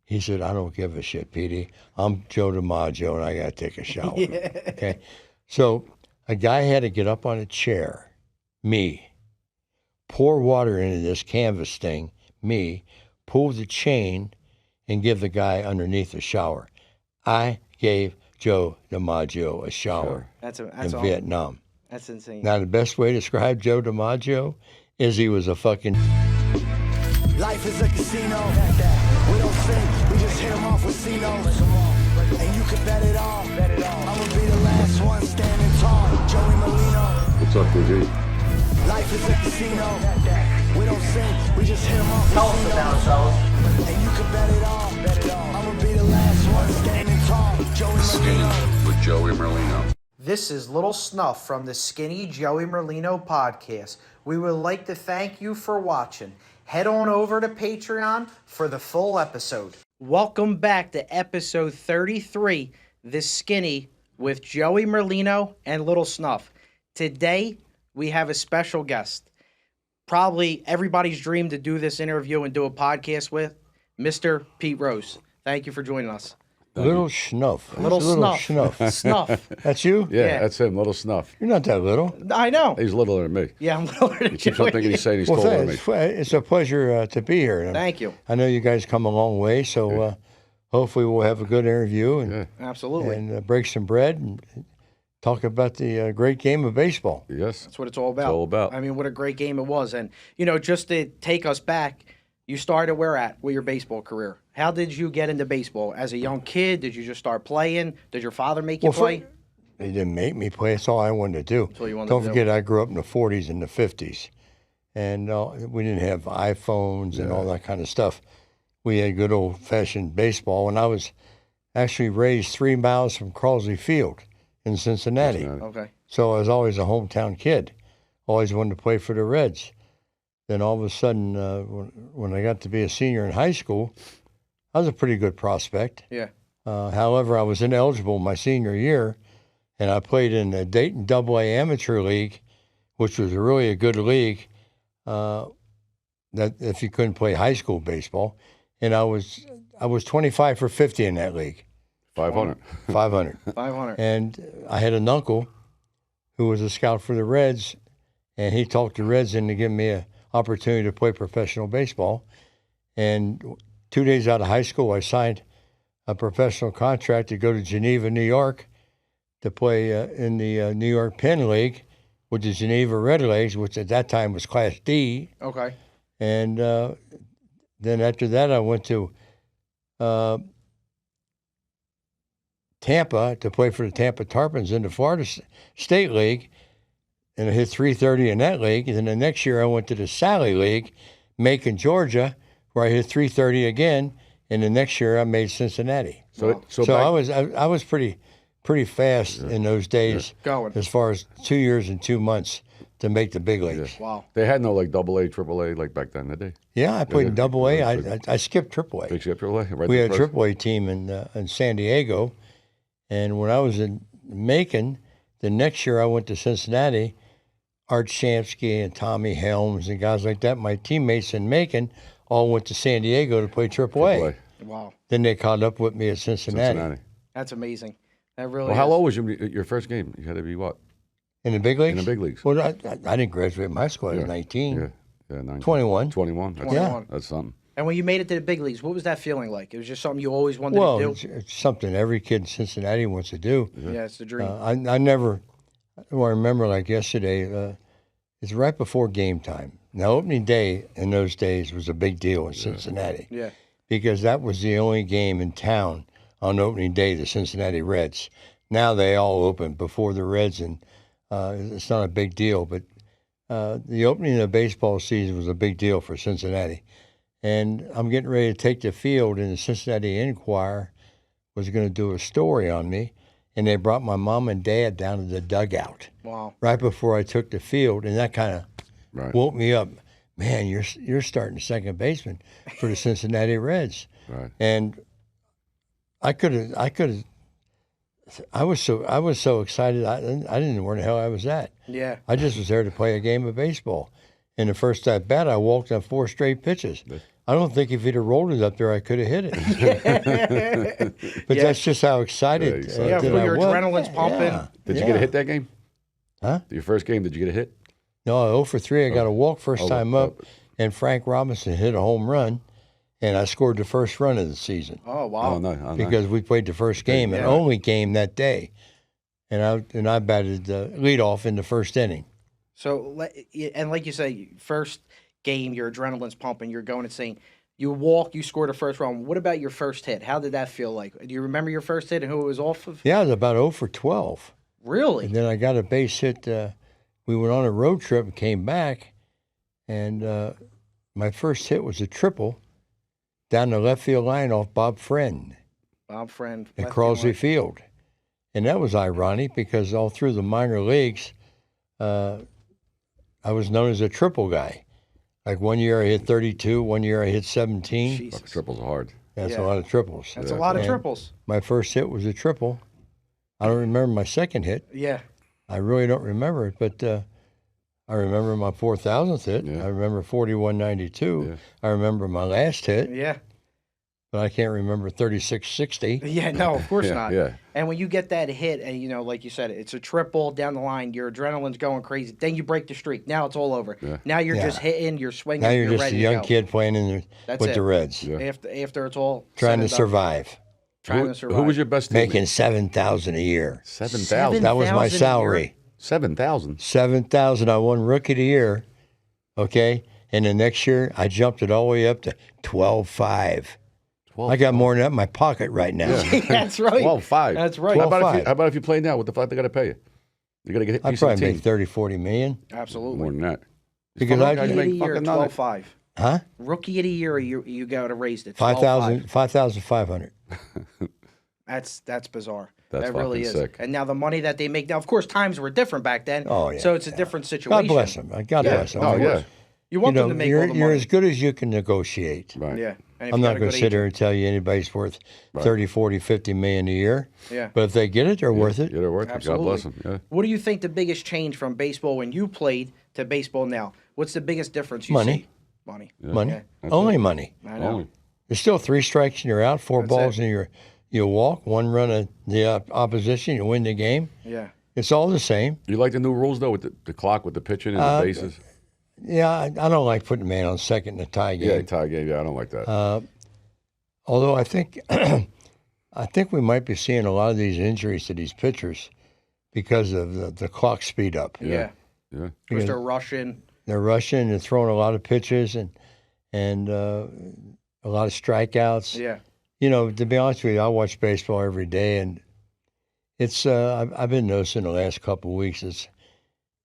He said, I don't give a shit, Petey. I'm Joe DiMaggio, and I got to take a shower. Yeah. Okay? So a guy had to get up on a chair, me, pour water into this canvas thing, me, pull the chain, and give the guy underneath a shower. I gave Joe DiMaggio a shower in Vietnam. That's insane. Now, the best way to describe Joe DiMaggio is he was a fucking... Life is a casino. We don't sing, we just hit them off with C-notes. And you can bet it all. I'm gonna be the last one standing tall. Joey Merlino. What's up, G? Life is a casino. We don't sing, we just hit them off with Tell us about ourselves. And you can bet it all. I'm gonna be the last one standing tall. Joey Skinny Merlino. with Joey Merlino. This is LiL Snuff from the Skinny Joey Merlino podcast. We would like to thank you for watching. Head on over to Patreon for the full episode. Welcome back to episode 33, The Skinny with Joey Merlino and LiL Snuff. Today, we have a special guest. Probably everybody's dream to do this interview and do a podcast with, Mr. Pete Rose. Thank you for joining us. LiL Snuff. LiL Snuff. Snuff. Snuff. That's you? Yeah, that's him, LiL Snuff. You're not that little. I know. He's littler than me. Yeah, I'm littler than He keeps on thinking he's saying he's Well, taller than me. it's a pleasure to be here. Thank you. I know you guys come a long way, so hopefully we'll have a good interview and, Absolutely. and break some bread and talk about the great game of baseball. Yes. That's what it's all about. It's all about. I mean, what a great game it was. And, just to take us back, you started where at with your baseball career? How did you get into baseball? As a young kid, did you just start playing? Did your father make you play? They didn't make me play. That's all I wanted to do. That's all you wanted Don't to do. forget, I grew up in the 40s and the 50s. And we didn't have iPhones and all that kind of stuff. We had good old-fashioned baseball. And I was actually raised 3 miles from Crosley Field in Cincinnati. Okay. So I was always a hometown kid. Always wanted to play for the Reds. Then all of a sudden, when I got to be a senior in high school, I was a pretty good prospect. Yeah. However, I was ineligible my senior year, and I played in the Dayton AA Amateur League, which was really a good league. That if you couldn't play high school baseball, and I was 25 for 50 in that league. 500. 500. 500. And I had an uncle who was a scout for the Reds, and he talked the Reds into giving me an opportunity to play professional baseball. And 2 days out of high school, I signed a professional contract to go to Geneva, New York, to play in the New York Penn League, with the Geneva Redlegs, which at that time was Class D. Okay. And then after that, I went to Tampa to play for the Tampa Tarpons in the Florida State League, and I hit .330 in that league. And then the next year, I went to the Sally League, Macon, Georgia, where I hit .330 again. And the next year, I made Cincinnati. So I was pretty fast in those days, Going. as far as 2 years and 2 months to make the big leagues. Wow. they had no like AA, AAA like back then, did they? Yeah, I played in Double A. I skipped Triple A. Big ship AAA? Right We to had a first? AAA team in San Diego, and when I was in Macon, the next year I went to Cincinnati. Art Shamsky and Tommy Helms and guys like that, my teammates in Macon, all went to San Diego to play AAA. Wow. Then they caught up with me at Cincinnati. That's amazing. That really Well, how is. old was your first game? You had to be what? In the big leagues? In the big leagues. Well, I didn't graduate from high school. I was 19. Yeah. Yeah, 19. 21. 21. That's, 21. That's something. And when you made it to the big leagues, what was that feeling like? It was just something you always wanted Well, to do? it's something every kid in Cincinnati wants to do. Yeah, it's the dream. I remember like yesterday, it's right before game time. Now, opening day in those days was a big deal in Cincinnati. Yeah. Because that was the only game in town on opening day, the Cincinnati Reds. Now they all open before the Reds, and it's not a big deal. But the opening of the baseball season was a big deal for Cincinnati. And I'm getting ready to take the field, and the Cincinnati Enquirer was going to do a story on me. And they brought my mom and dad down to the dugout Wow. right before I took the field, and that kind of woke me up. Man, you're starting second baseman for the Cincinnati Reds. Right. And I was so excited. I didn't know where the hell I was at. Yeah. I just was there to play a game of baseball. And the first at bat, I walked on 4 straight pitches. I don't think if he'd have rolled it up there, I could have hit it. But that's just how excited, Yeah, that for I your was. adrenaline's pumping. Yeah. Did you get a hit that game? Huh? Your first game, did you get a hit? No, 0 for 3. I got a walk first time up, and Frank Robinson hit a home run, and I scored the first run of the season Oh, wow. Oh, no. because we played the first game and only game that day, and I batted leadoff in the first inning. So, and like you say, first game, your adrenaline's pumping. You're going insane. You walk, you scored a first run. What about your first hit? How did that feel like? Do you remember your first hit and who it was off of? Yeah, it was about 0 for 12. Really? And then I got a base hit. We went on a road trip and came back, and my first hit was a triple down the left field line off Bob Friend Bob Friend. at left Crosby field. Field. And that was ironic because all through the minor leagues, I was known as a triple guy. Like 1 year I hit 32, 1 year I hit 17. Jesus. Triples are hard. That's Yeah. a lot of triples. That's a lot of And triples. My first hit was a triple. I don't remember my second hit. Yeah. I really don't remember it, but I remember my 4,000th hit. Yeah. I remember 4192. Yeah. I remember my last hit, Yeah. but I can't remember 3660. Yeah, no, of course Yeah, not. yeah. And when you get that hit, and like you said, it's a triple down the line, your adrenaline's going crazy. Then you break the streak. Now it's all over. Yeah. Now you're Yeah. just hitting, you're swinging. Now you're just ready a to young go. kid playing That's with it. the Reds, Yeah. After it's all trying said to and done. survive, Trying to survive. Who was your best teammate? making 7,000 a year. 7,000. That was my 7,000 a year? salary. 7,000. 7,000. I won Rookie of the Year. Okay, and the next year I jumped it all the way up to 12.5. I got more than that in my pocket right now. That's right. 12.5. That's right. How about, 12.5. how about if you play now? What the fuck they got to pay you? You got to get a I piece of the probably team. make 30, 40 million. Absolutely. More than that. Because Fucking I- guys Rookie of make the year, fucking nothing. 12.5. Huh? Rookie of the year, you got to raise it. 5,000, 5,500. That's bizarre. That's that really fucking is. sick. And now the money that they make now, of course, times were different back then. Oh, yeah, So it's a different situation. God bless them. God bless them. Oh, Of yeah. course. You want them to make all the you're money. as good as you can negotiate. Right. Yeah. And if I'm you got not a going good to sit here agent- and tell you anybody's worth 30, 40, 50 million a year. Yeah. But if they get it, they're worth it. Yeah, they're worth it. God Absolutely. bless them. Yeah. What do you think the biggest change from baseball when you played to baseball now? What's the biggest difference you Money. see? Money. Money. Yeah. Only money. I know. Only. There's still 3 strikes and you're out, 4 That's balls it. and you walk, 1 run of the opposition, you win the game. Yeah. It's all the same. You like the new rules, though, with the clock, with the pitching and the bases? Yeah, I don't like putting a man on second in a tie game. Yeah, tie game. Yeah, I don't like that. Although I think I think we might be seeing a lot of these injuries to these pitchers because of the clock speed up. Yeah. yeah. Because they're rushing. They're rushing and throwing a lot of pitches and a lot of strikeouts. Yeah. You know, to be honest with you, I watch baseball every day, and it's I've been noticing the last couple of weeks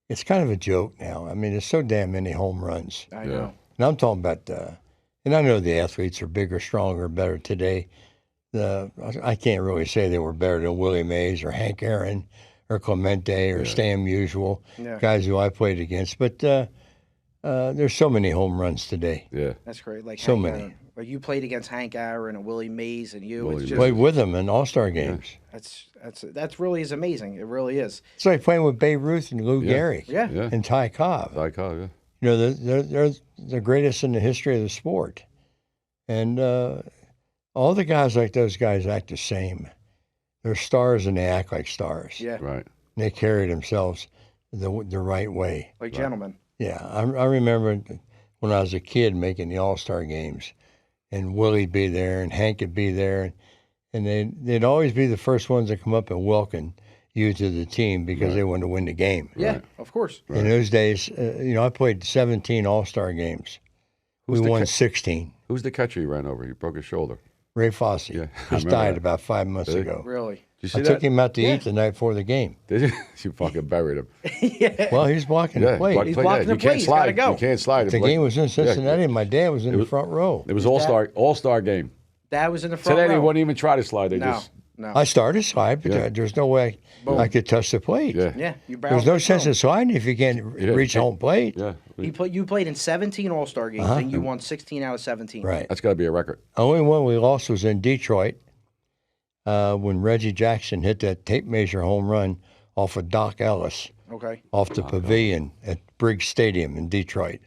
it's kind of a joke now. I mean, there's so damn many home runs. I know. And I'm talking about, and I know the athletes are bigger, stronger, better today. I can't really say they were better than Willie Mays or Hank Aaron or Clemente or Stan Musial, Yeah. guys who I played against. But there's so many home runs today. Yeah. That's great. Like So Hank many. Aaron. Like you played against Hank Aaron and Willie Mays and you. Willie It's Played just with them in All-Star games. that's really is amazing. It really is. It's like playing with Babe Ruth and Lou Yeah. Gehrig Yeah. Yeah. and Ty Cobb. Tie call, yeah. You know, they're the greatest in the history of the sport. And all the guys like those guys act the same. They're stars and they act like stars. Yeah. Right. They carry themselves the right way. Like gentlemen. Yeah, I remember when I was a kid making the All-Star games, and Willie'd be there, and Hank would be there, and they'd always be the first ones to come up and welcome you to the team because they wanted to win the game. Yeah, Right. of course. In those days, I played 17 All-Star games. Who's We the won ca- 16. Who's the catcher you ran over? He broke his shoulder. Ray Fosse. Yeah, I Just remember died that. about 5 months Did he? ago. Really. Did you I see took that? him out to eat the night before the game. Did you? You fucking buried him. Well, he's blocking Yeah, the plate. block He's play, blocking yeah. the plate. He's gotta go. You can't slide. The game was in Cincinnati, and my dad was in the was- front row. It was all-star game. That was in the front Today they row. wouldn't even try to slide. They No. just No. I started slide, but Yeah. there's no way I could touch the plate. yeah. Yeah. You There's barreled no right sense through in sliding if you can't Yeah. reach home plate. Yeah. You played in 17 All-Star games, and you won 16 out of 17. Right. That's got to be a record. Only one we lost was in Detroit when Reggie Jackson hit that tape measure home run off of Doc Ellis Okay. off the pavilion at Briggs Stadium in Detroit.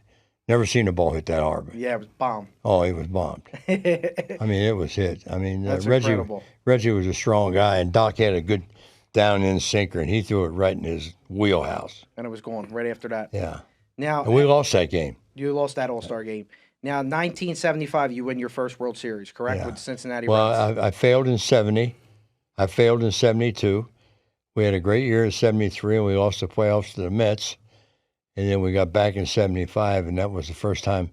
Never seen a ball hit that hard. Yeah, it was bomb. Oh, it was bombed. I mean, it was hit. I mean, That's incredible. Reggie was a strong guy, and Doc had a good down-in sinker, and he threw it right in his wheelhouse. And it was gone right after that. Yeah. Now, And we lost that game. you lost that All-Star game. Now, 1975, you win your first World Series, correct, Yeah. with the Cincinnati Reds? Well, I failed in 70. I failed in 72. We had a great year in 73, and we lost the playoffs to the Mets. And then we got back in 75, and that was the first time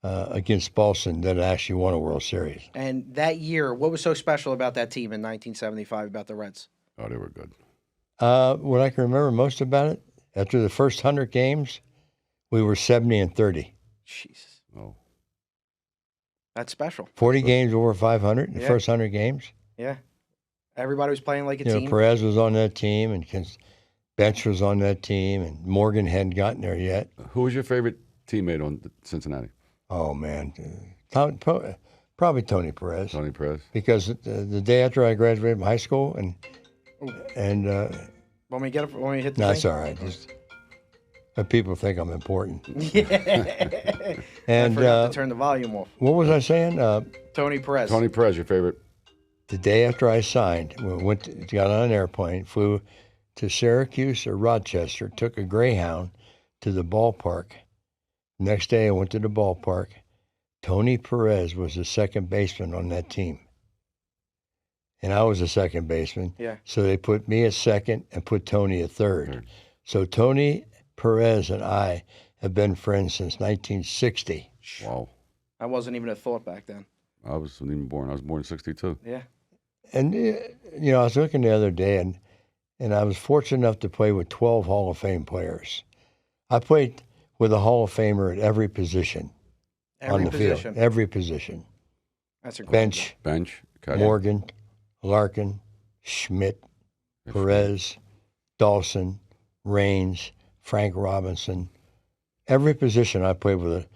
against Boston that I actually won a World Series. And that year, what was so special about that team in 1975, about the Reds? Oh, they were good. What I can remember most about it, after the first 100 games, we were 70-30. Jesus. Oh, That's special. 40 games over 500 in the Yeah. first 100 games. Yeah. Everybody was playing like a You know, team. Perez was on that team, and Bench was on that team, and Morgan hadn't gotten there yet. who was your favorite teammate on Cincinnati? Oh, man. Probably Tony Perez. Tony Perez. Because the day after I graduated from high school, and Want me to get it? Want me to hit the no, thing? it's all right. Just people think I'm important. I And forgot to turn the volume off. what was I saying? Tony Perez. Tony Perez, your favorite? The day after I signed, we got on an airplane, flew to Syracuse or Rochester, took a Greyhound to the ballpark. Next day, I went to the ballpark. Tony Perez was the second baseman on that team. And I was a second baseman. Yeah. So they put me at second and put Tony at third. Third. So Tony Perez and I have been friends since 1960. Wow. I wasn't even a thought back then. I wasn't even born. I was born in 62. Yeah. And, I was looking the other day, and I was fortunate enough to play with 12 Hall of Fame players. I played with a Hall of Famer at every position on the field. Every position. That's incredible. Bench. Catcher. Morgan, Larkin, Schmidt, Perez, Dawson, Raines, Frank Robinson. Every position I played with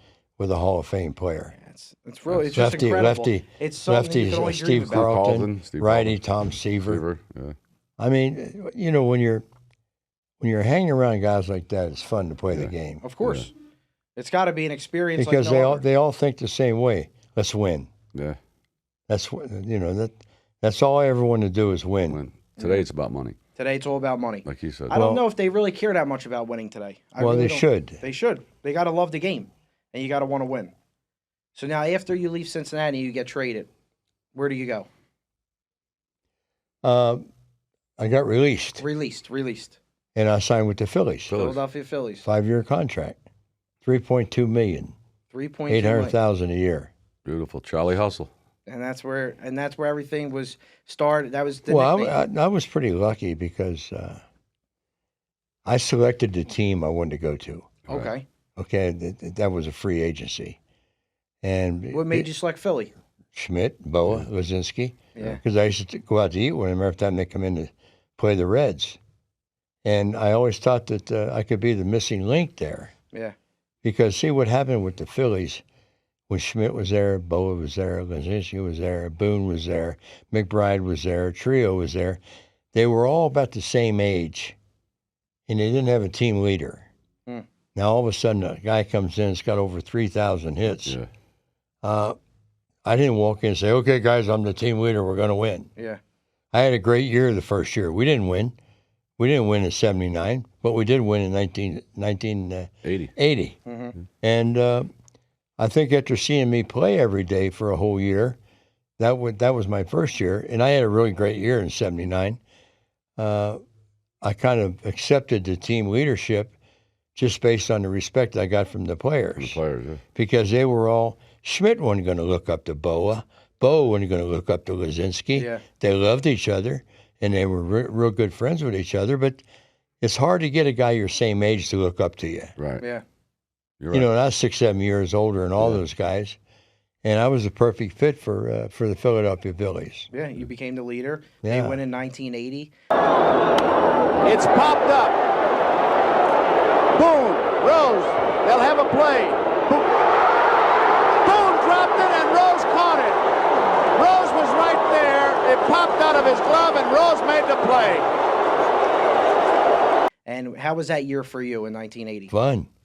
a Hall of Fame player. It's really it's just Lefty, incredible. lefty, It's something you can only Steve dream about. Carlton, Steve righty Carlton. Tom Seaver. Seaver, yeah. I mean, when you're hanging around guys like that, it's fun to play the game Of course. It's got to be an experience because like no other. they all think the same way. Let's win. Yeah. That's that's all I ever want to do is win. When, today it's about money, Today it's all about money. like you said. I don't know if they really care that much about winning today. I Well, really they don't. should. They should. They got to love the game, and you got to want to win. So now, after you leave Cincinnati, you get traded. Where do you go? I got released, Released. and I signed with the Phillies. Philadelphia Phillies. 5-year contract, $3.2 million, 3.2 $800,000 a year. Beautiful. Charlie Hustle. And that's where everything was started. That was the Well, nickname. I was pretty lucky because I selected the team I wanted to go to. Okay. Okay, that was a free agency, and What made you select Philly? Schmidt, Boa, Lazinski. Yeah. Because I used to go out to eat with them every time they come in to play the Reds, and I always thought that I could be the missing link there. Yeah. Because see what happened with the Phillies when Schmidt was there, Boa was there, Lazinski was there, Boone was there, McBride was there, Trio was there. They were all about the same age, and they didn't have a team leader. Hmm. Now all of a sudden a guy comes in, it's got over 3,000 hits. Yeah. I didn't walk in and say, "Okay, guys, I'm the team leader. We're going to win." Yeah. I had a great year the first year. We didn't win. We didn't win in '79, but we did win in 1980. 80. Mm-hmm. And I think after seeing me play every day for a whole year, that was my first year, and I had a really great year in '79. I kind of accepted the team leadership just based on the respect I got from the players. The players, yeah. Because they were all, Schmidt wasn't going to look up to Boa. Boa wasn't going to look up to Lazinski. Yeah. They loved each other, and they were real good friends with each other. But it's hard to get a guy your same age to look up to you. Right. Yeah. You're You right. know, and I was 6-7 years older than all those guys, and I was a perfect fit for the Philadelphia Phillies. Yeah. You became the leader. Yeah. They win in 1980. It's popped up. Boone, Rose, they'll have a play. Boone dropped it and Rose caught it. Rose was right there. It popped out of his glove and Rose made the play. And how was that year for you in 1980?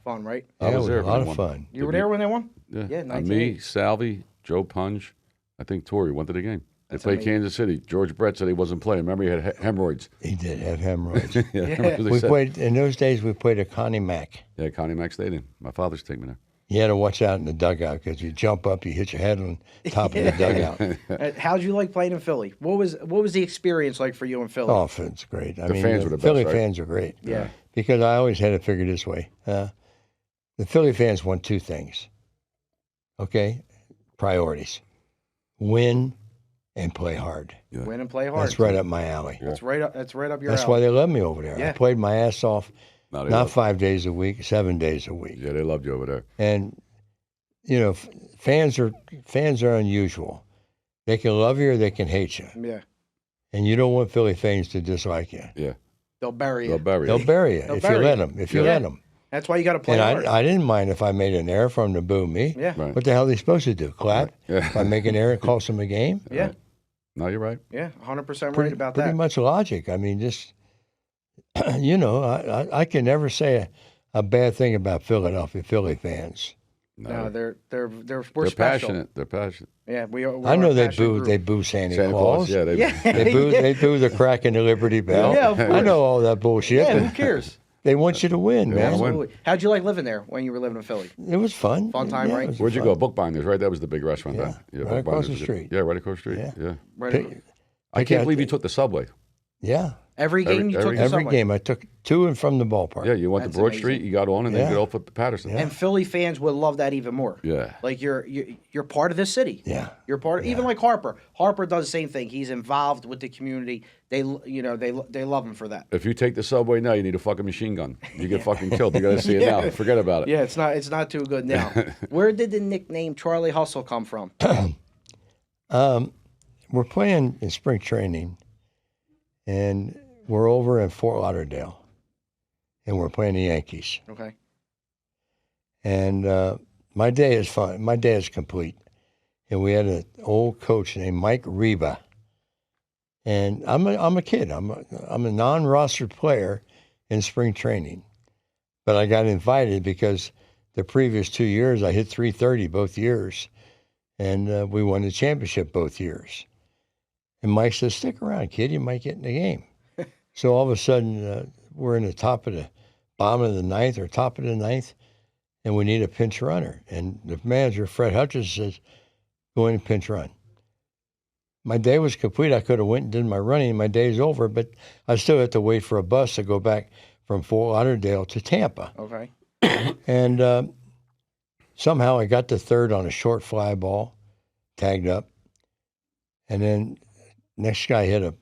Fun, right? I Yeah, was it there a when lot they of won. fun. You were there when they won? Yeah, Yeah, Me, 1980. Salvi, Joe Punch, I think Torrey went to the game. They That's played amazing. Kansas City. George Brett said he wasn't playing. Remember, he had hemorrhoids. He did have hemorrhoids. Yeah, remember what they We said? played in those days. We played at Connie Mack. Yeah, Connie Mack Stadium. My father's taking me there. You had to watch out in the dugout because you jump up, you hit your head on top of the dugout. How'd you like playing in Philly? What was the experience like for you in Philly? Oh, it's great. I The mean, fans were the best, Philly right? fans are great. Yeah. Because I always had it figured this way. The Philly fans want two things. Okay? Priorities. Win and play hard. Yeah. Win and play hard. That's right up my alley. That's right up. That's right up your That's alley. why they love me over there. Yeah. I played my ass off, No, they not loved- 5 days a week, 7 days a week. Yeah, they loved you over there. And you know, fans are unusual. They can love you or they can hate you. Yeah. And you don't want Philly fans to dislike you. Yeah, They'll bury you. they'll bury They'll you. bury you They'll if bury you you. let them. If you Yeah. let them. That's why you got to play And hard. I didn't mind if I made an error for them to boo me. Yeah. Right. What the hell are they supposed to do? Clap? Yeah. If I make an error, it costs them a game? Yeah. No, you're right. Yeah. 100% right Pretty, about pretty that. much logic. I mean, just, you know, I can never say a bad thing about Philly fans. No, we're They're special. passionate. They're passionate. Yeah, we're I know a they passionate boo group. they boo Santa, Santa Claus. Claus. Yeah, they, Yeah. They boo the crack in the Liberty Bell. Yeah, of I course. know all that bullshit. Yeah, but who cares? They want you to win, They man. wanna win. Absolutely. How'd you like living there when you were living in Philly? It was fun. Fun time, right? it was Where'd you fun. go? Bookbinders, right? That was the big restaurant Yeah. then. Yeah, Right across Bookbinders the was it. street. Yeah, right across the street. Yeah. Yeah. Right. Pick- I pick can't out believe you the- took the subway. Yeah. Every game you took every- the Every subway. game. I took to and from the ballpark. Yeah, you went That's to Broad amazing. Street, you got on, and Yeah. then you get off at Patterson. Yeah. And Philly fans would love that even more. Yeah. Like you're part of this city. Yeah. You're part. Even like Harper. Harper does the same thing. He's involved with the community. They love him for that. If you take the subway now, you need a fucking machine gun. You get fucking killed. You got to see it now. Forget about it. Yeah, it's not too good now. Where did the nickname Charlie Hustle come from? We're playing in spring training, and we're over in Fort Lauderdale, and we're playing the Yankees. Okay. And my day is fun. My day is complete. And we had an old coach named Mike Reba. And I'm a kid. I'm a non-rostered player in spring training. But I got invited because the previous 2 years I hit .330 both years, and we won the championship both years. And Mike says, "Stick around, kid. You might get in the game." So all of a sudden, we're in the bottom of the ninth or top of the ninth, and we need a pinch runner. And the manager, Fred Hutchins, says, "Go in and pinch run." My day was complete. I could have went and did my running. My day's over, but I still had to wait for a bus to go back from Fort Lauderdale to Tampa. Okay. And somehow I got to third on a short fly ball, tagged up. And then next guy hit a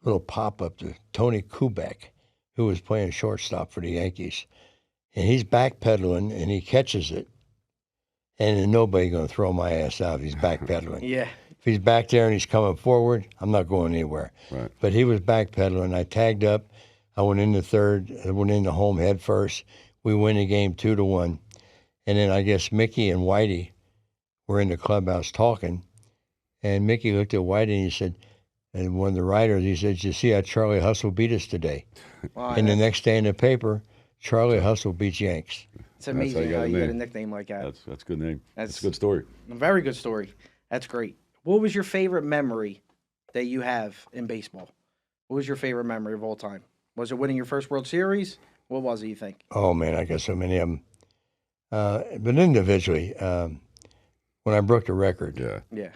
little pop-up to Tony Kubek, who was playing shortstop for the Yankees. And he's backpedaling, and he catches it. And then nobody going to throw my ass out if he's backpedaling. Yeah. If he's back there and he's coming forward, I'm not going anywhere. Right. But he was backpedaling. I tagged up. I went into third. I went into home head first. We win the game 2-1. And then I guess Mickey and Whitey were in the clubhouse talking. And Mickey looked at Whitey and he said, and one of the writers, he said, "You see how Charlie Hustle beat us today?" Wow, And the next day in the paper, Charlie Hustle beats Yanks. it's amazing got how a you get a name. nickname like that. That's a good name. That's That's- a good story. A very good story. That's great. What was your favorite memory that you have in baseball? What was your favorite memory of all time? Was it winning your first World Series? What was it, you think? Oh, man, I got so many of them. But individually, when I broke the record, Yeah. Yeah.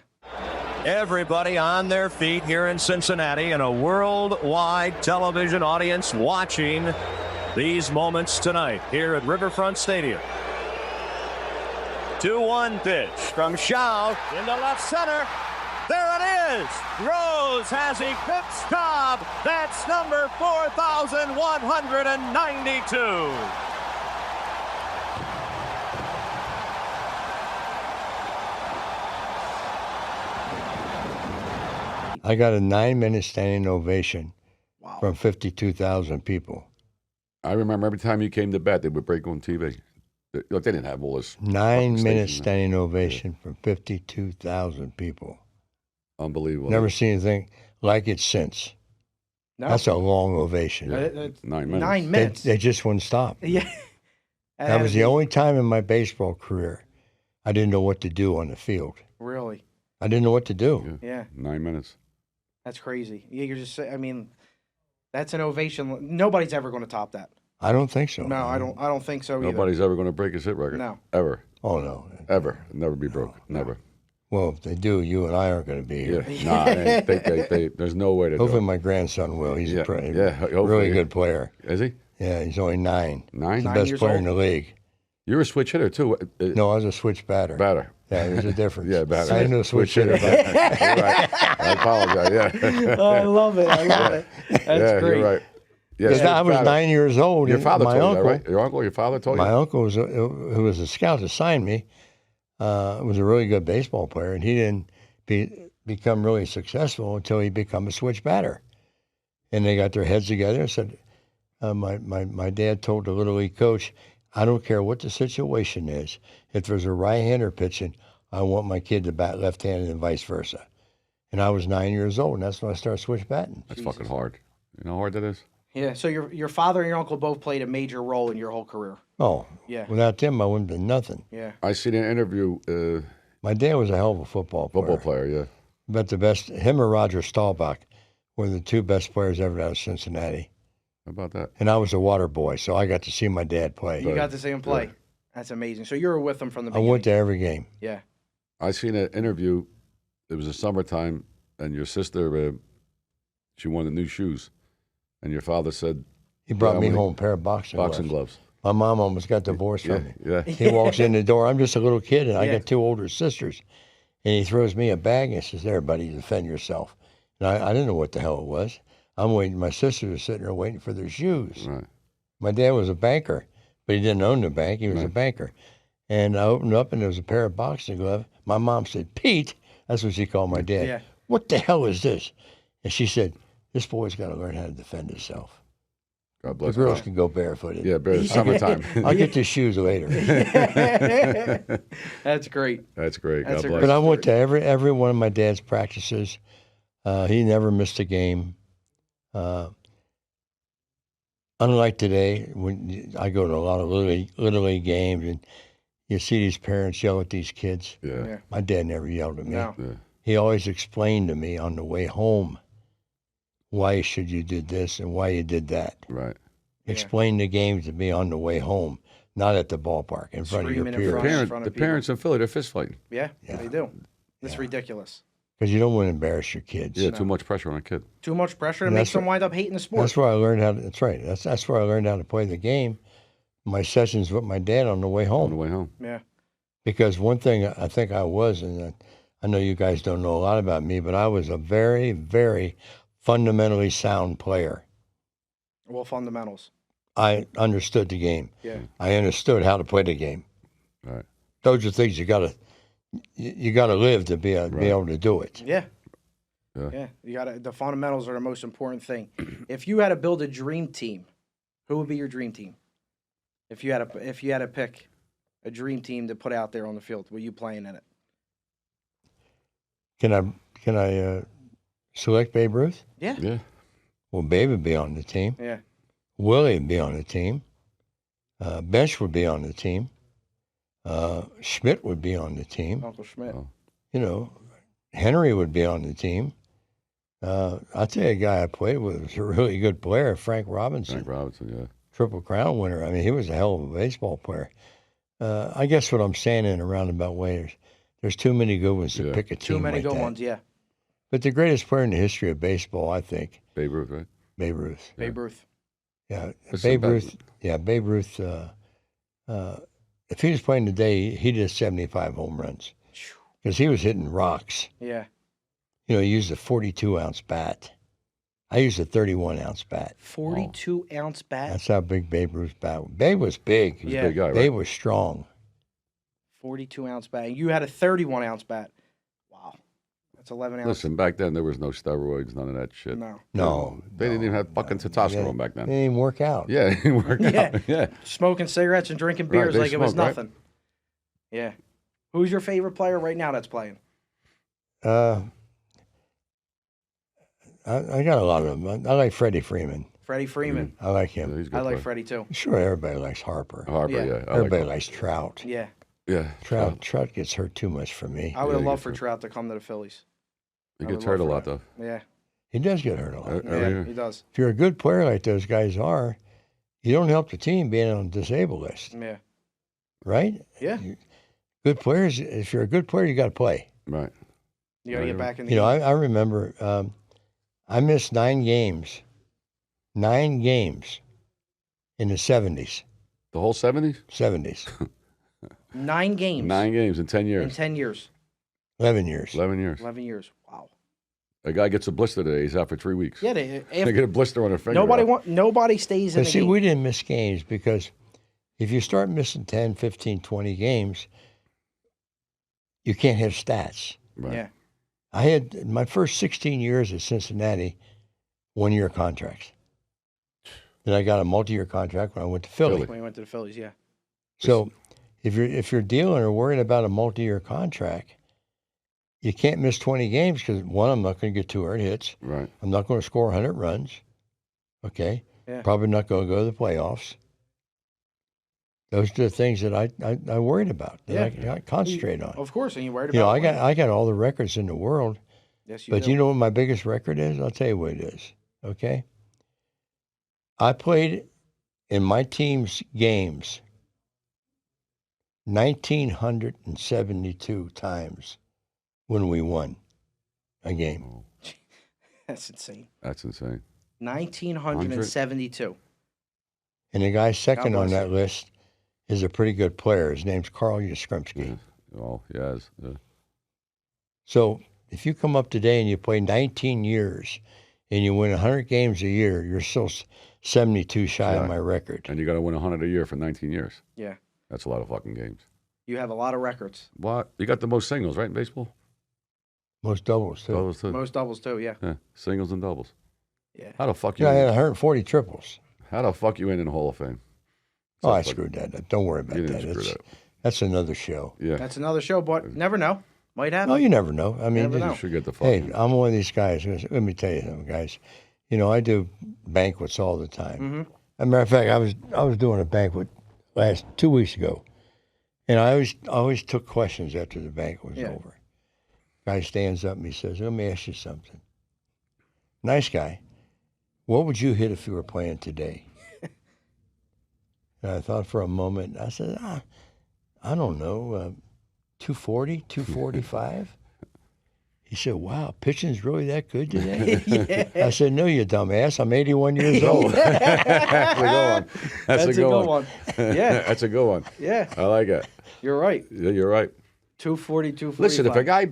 Everybody on their feet here in Cincinnati and a worldwide television audience watching these moments tonight here at Riverfront Stadium. 2-1 pitch from Shaw into left center. There it is. Rose has eclipsed Cobb. That's number 4,192. I got a 9-minute standing ovation Wow. from 52,000 people. I remember every time you came to bat, they would break on TV. Look, they didn't have all this. 9 minute station, standing ovation from 52,000 people. Unbelievable. Never seen anything like it since. No. That's a long ovation. Yeah. Uh, 9 minutes. 9 They, minutes. they just wouldn't stop. Yeah. And That was the only time in my baseball career I didn't know what to do on the field. Really? I didn't know what to do. Yeah. 9 minutes. That's crazy. Yeah, you're just. I mean, that's an ovation. Nobody's ever going to top that. I don't think so. No, I don't think so either. Nobody's ever going to break his hit record. No. Ever. Oh, no. Ever. Never be broke. Never. Well, if they do, you and I aren't going to be here. Yeah. Nah, there's no way to Hopefully do it. my grandson will. He's a hopefully. really good player. Is he? Yeah, he's only 9. 9? He's the 9 best years player old? in the league. You're a switch hitter, too. No, I was a switch batter. Batter. Yeah, there's a difference. Yeah, batter. I ain't no switch hitter. You're right. I apologize. Yeah. Oh, I love it. I love it. That's yeah, great. You're right. Yeah, Because I was batter. 9 years old. Your and father my told uncle, you that, right? Your uncle, your father told you? My uncle, who was a scout to sign me, was a really good baseball player, and he didn't become really successful until he became a switch batter. And they got their heads together and said, my dad told the Little League coach, I don't care what the situation is. If there's a right-hander pitching, I want my kid to bat left-handed and vice versa. And I was 9 years old, and that's when I started switch batting. That's fucking hard. You know how hard that is? Yeah. So your father and your uncle both played a major role in your whole career. Oh, Yeah. without them, I wouldn't have done nothing. Yeah. I seen an interview, My dad was a hell of a football player. yeah. But the best, him or Roger Staubach were the two best players ever out of Cincinnati. How about that? And I was a water boy, so I got to see my dad play. You got to see him play. Yeah. That's amazing. So you were with him from the I beginning. went to every game. Yeah. I seen an interview. It was the summertime, and your sister, she wanted new shoes, and your father said, He brought "Yeah, me I'm gonna- home a pair of boxing gloves. My mom almost got divorced Yeah, from me. yeah. He walks in the door. I'm just a little kid, and I Yeah. got two older sisters. And he throws me a bag and says, there, buddy, defend yourself. And I didn't know what the hell it was. I'm waiting. My sisters are sitting there waiting for their shoes. Right. My dad was a banker, but he didn't own the bank. He was a banker. And I opened up, and there was a pair of boxing gloves. My mom said, Pete, that's what she called my dad. Yeah. What the hell is this? And she said, this boy's got to learn how to defend himself. God The bless girls God. can go barefooted. Yeah, but it's summertime. I'll get the shoes later. That's great. That's great. That's God a bless. But I went to every one of my dad's practices. He never missed a game. Unlike today, when I go to a lot of little league games, and you see these parents yell at these kids. Yeah. Yeah. My dad never yelled at me. No. Yeah. He always explained to me on the way home why should you did this and why you did that. Right. Yeah. Explain the game to me on the way home, not at the ballpark in front Screaming in of your front. peers. in front The of people. parents in Philly, they're fist fighting. Yeah, Yeah. they do. It's ridiculous. Because you don't want to embarrass your kids. Yeah, too much pressure on a kid. Too much pressure to And make that's them what- wind up hating the sport. That's where I learned how to. That's right. That's where I learned how to play the game. My sessions with my dad on the way On home. the way home. Yeah. Because one thing I think I was, and I know you guys don't know a lot about me, but I was a very, very fundamentally sound player. Well, fundamentals. I understood the game. Yeah. I understood how to play the game. Right. Those are things you gotta live to be able to do it. Yeah. Yeah. Yeah. You got the fundamentals are the most important thing. If you had to build a dream team, who would be your dream team? If you had to pick a dream team to put out there on the field, were you playing in it? Can I select Babe Ruth? Yeah. Yeah. Well, Babe would be on the team. Yeah. Willie would be on the team. Bench would be on the team. Schmidt would be on the team. Uncle Schmidt. Oh. You know, Henry would be on the team. I'll tell you, a guy I played with was a really good player, Frank Robinson, Frank Robinson, yeah. Triple Crown winner. I mean, he was a hell of a baseball player. I guess what I'm saying in a roundabout way is there's too many good ones to Yeah. pick a team Too many like good that. ones, yeah. But the greatest player in the history of baseball, I think, Babe Ruth, right? Babe Ruth. Babe Ruth. Yeah, That's Babe the Ruth. Yeah, Babe Ruth. If he was playing today, he did 75 home runs because he was hitting rocks. Yeah. You know, he used a 42-ounce bat. I used a 31-ounce bat. 42-ounce bat. That's how big Babe Ruth's bat was. Babe was big. He was Yeah. a big guy, right? Babe was strong. 42-ounce bat. You had a 31-ounce bat. Wow. That's 11 ounces. Listen, back then there was no steroids, none of that shit. No. No. They didn't even have fucking testosterone back They then. didn't even work out. Yeah, it didn't work Yeah. out. Yeah. Smoking cigarettes and drinking Right, beers they like it was smoked, right? nothing. Yeah. Who's your favorite player right now that's playing? I got a lot of them. I like Freddie Freeman. Freddie Freeman. I like Yeah, him. he's a good I like player. Freddie too. Sure, everybody likes Harper. Harper, Yeah. yeah. I Everybody like likes Trout. Yeah. Yeah. Trout gets hurt too much for me. I would have he loved gets for hurt. Trout to come to the Phillies. He I gets would hurt a love lot, for though. Yeah. He does get hurt a lot. Every Yeah, year. he does. If you're a good player like those guys are, you don't help the team being on the disabled list, Yeah. right? Yeah. Good players, if you're a good player, you got to play. Right. You got to Yeah, get back in the You know, game. I remember I missed 9 games in the 70s. The whole 70s? 70s, 9 games 9 games in 10 in years. 10 years. 11 years. 11 years. 11 years. Wow. A guy gets a blister today. He's out for 3 weeks. Yeah, They get a blister on their finger. nobody stays in But the see, game. we didn't miss games because if you start missing 10, 15, 20 games, you can't have stats. Right. Yeah. I had my first 16 years at Cincinnati, 1-year contracts. Then I got a multi-year contract when I went to Philly. When he went to the Phillies, yeah. So if you're dealing or worrying about a multi-year contract, you can't miss 20 games because, one, I'm not going to get 200 hits. Right. I'm not going to score 100 runs. Okay? Yeah. Probably not going to go to the playoffs. Those are the things that I worried about, that I concentrate on. Of course, and you worried You know, about I winning. got all the records in the world, Yes, but do. you know what my biggest record is? I'll tell you what it is, okay? I played in my team's games 1,972 times when we won a game. That's insane. That's insane. 1,972. And the guy second on bless that you. list is a pretty good player. His name's Carl Yastrzemski. Yeah. Oh, yes. Yeah. So if you come up today and you play 19 years and you win 100 games a year, you're still 72 shy of Yeah. my record. And you got to win 100 a year for 19 years. Yeah. That's a lot of fucking games. You have a lot of records. What? You got the most singles, right, in baseball? Most doubles, too. Doubles, too. Most doubles, too, yeah. Yeah. Singles and doubles. Yeah. How the fuck you Yeah, I had in? 140 triples. How the fuck you in the Hall of Fame? Oh, I That's screwed that up. Don't worry about You didn't that. screw It's- that up. That's another show. Yeah. That's another show, but never know. Might happen. No, you never know. I mean, Never You know. should get the hey, fucking. I'm one of these guys. Let me tell you something, guys. You know, I do banquets all the time. Mm-hmm. As a matter of fact, I was doing a banquet 2 weeks ago, and I always took questions after the banquet was Yeah. over. Guy stands up and he says, "Let me ask you something." Nice guy. What would you hit if you were playing today? And I thought for a moment. I said, I don't know, 240, 245. He said, "Wow, pitching's really that good today?" I said, "No, you dumbass. I'm 81 years old." That's a good one. That's a good one. Yeah. That's a good one. Yeah. I like it. You're right. Yeah, you're right. 240, 245. Listen, if a guy,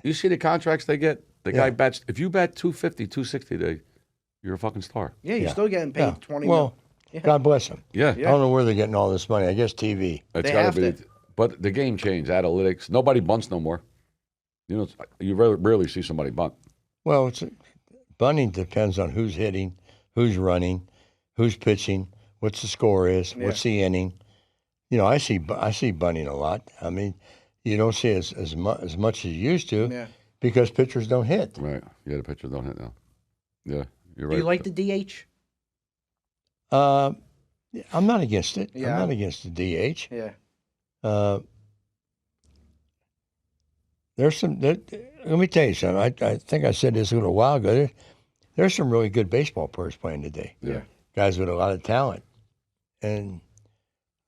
you see the contracts they get, the guy Yeah. bats, if you bet 250, 260 today, you're a fucking star. Yeah, you're Yeah. still getting paid Yeah. 20 Well, Yeah. God bless them. Yeah. I don't know where they're getting all this money. I guess TV. It's They gotta have be. to. But the game changed, analytics. Nobody bunts no more. You know, you rarely see somebody bunt. Well, bunting depends on who's hitting, who's running, who's pitching, what's the score is, what's the inning. You know, I see bunting a lot. I mean, you don't see as much as you used to Yeah. because pitchers don't hit. Right. Yeah, the pitchers don't hit now. Yeah, you're Do right. you like the DH? I'm not against it. Yeah. I'm not against the DH. Yeah. Let me tell you something. I think I said this a little while ago. There's some really good baseball players playing today. Yeah. Guys with a lot of talent. And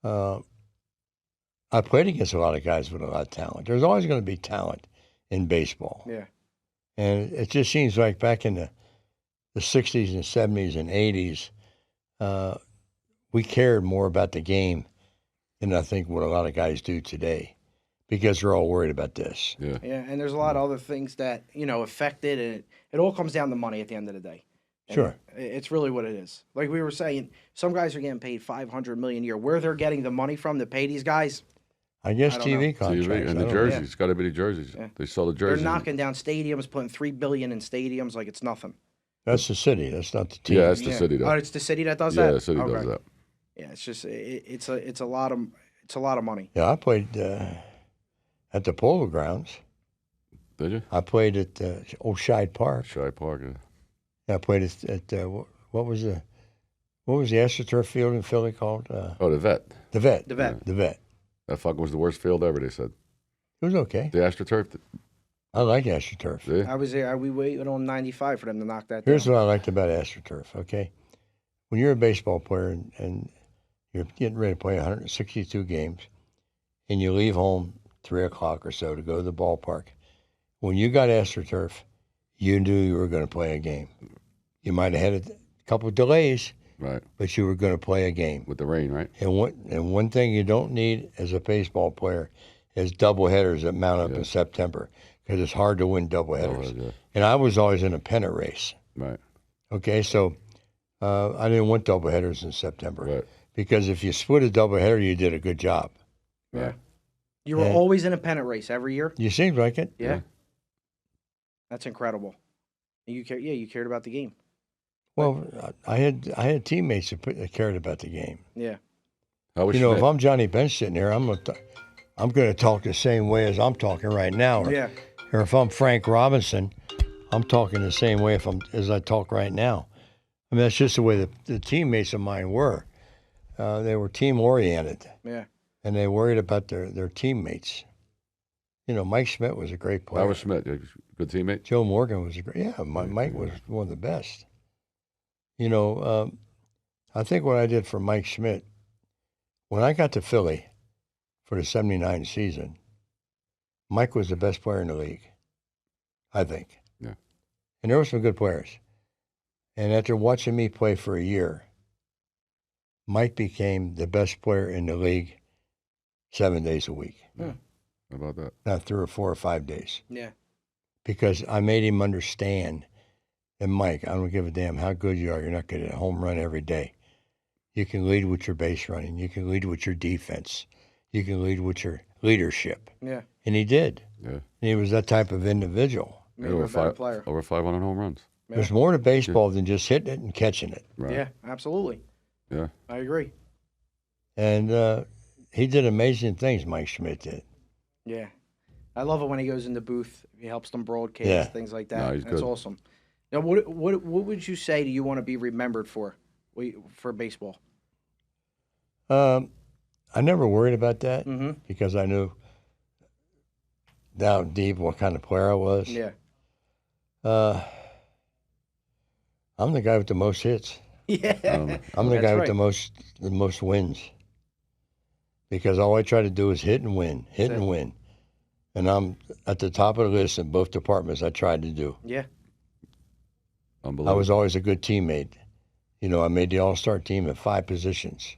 I played against a lot of guys with a lot of talent. There's always going to be talent in baseball. Yeah. And it just seems like back in the 60s and 70s and 80s, we cared more about the game than I think what a lot of guys do today because they're all worried about this. Yeah. Yeah, and there's a lot of other things that, affect it, and it all comes down to money at the end of the day. And Sure. It's really what it is. Like we were saying, some guys are getting paid $500 million a year. Where they're getting the money from to pay these guys, I guess I don't TV know. contracts. TV and I the don't know. jerseys. It's got to be the jerseys. Yeah. They sell the they're jerseys. knocking down stadiums, putting $3 billion in stadiums like it's nothing. That's the city. That's not the team. Yeah, that's the city, though. Oh, it's the city that does Yeah, that. the city does Okay. that. Yeah, it's just it's a lot of money. Yeah, I played at the Polo Grounds. Did you? I played at Old Scheid Park. Shy Park. Yeah. I played at what was what was the AstroTurf field in Philly called? Oh, the Vet. The Vet. The Vet. The Vet. That fucking was the worst field ever, they said. It was okay. The AstroTurf. I like AstroTurf. Yeah. I was there. We waited on 95 for them to knock that Here's down. what I liked about AstroTurf, okay? When you're a baseball player and you're getting ready to play 162 games and you leave home 3 o'clock or so to go to the ballpark, when you got AstroTurf, you knew you were going to play a game. You might have had a couple of delays, Right. but you were going to play a game. With the rain, right? And one thing you don't need as a baseball player is double headers that mount up in September because it's hard to win double headers. Yeah. And I was always in a pennant race. Right. Okay, so I didn't want double headers in September Right. because if you split a double header, you did a good job. Yeah. You were And- always in a pennant race every year? You seemed like it. Yeah. That's incredible. You cared about the game. Well, I had teammates that cared about the game. Yeah. How was You know, Schmidt? if I'm Johnny Bench sitting here, I'm going to talk the same way as I'm talking right now. Or if I'm Frank Robinson, I'm talking the same way as I talk right now. I mean, that's just the way the teammates of mine were. They were team oriented. Yeah. And they worried about their teammates. You know, Mike Schmidt was a great player. How was Schmidt? Good teammate? Joe Morgan was Mike was one of the best. You know, I think what I did for Mike Schmidt, when I got to Philly for the 79 season, Mike was the best player in the league, I think. Yeah. And there were some good players. And after watching me play for a year, Mike became the best player in the league 7 days a week. Yeah. How about that? Not 3 or 4 or 5 days. Yeah. Because I made him understand. And Mike, I don't give a damn how good you are. You're not getting a home run every day. You can lead with your base running. You can lead with your defense. You can lead with your leadership. Yeah. And he did. Yeah. And he was that type of individual. Made him a better player. Over 500 home runs. Yeah. There's more to baseball than just hitting it and catching it. Right. Yeah, absolutely. Yeah. I agree. And he did amazing things, Mike Schmidt did. Yeah. I love it when he goes in the booth. He helps them broadcast, Yeah. things like that. No, he's That's good. awesome. Now, what would you say do you want to be remembered for baseball? I never worried about that Mm-hmm. because I knew down deep what kind of player I was. Yeah. I'm the guy with the most hits. Yeah. I'm the That's guy right. with the most wins. Because all I try to do is hit and win, hit That's and it. win. And I'm at the top of the list in both departments I tried to do. Yeah. I Unbelievable. was always a good teammate. You know, I made the all-star team at 5 positions.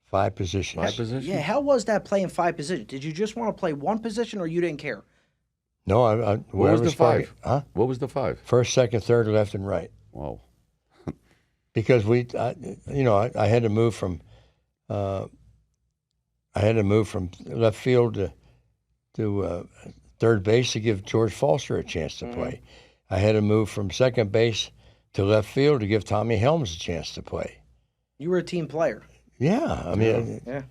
5 positions. 5 positions? Yeah. How was that playing 5 positions? Did you just want to play one position or you didn't care? No, What was whoever's the 5? Huh? What was the 5? First, second, third, left, and right. Wow. Because I had to move from left field to third base to give George Foster a chance to play. I had to move from second base to left field to give Tommy Helms a chance to play. You were a team player. Yeah, I mean, Yeah.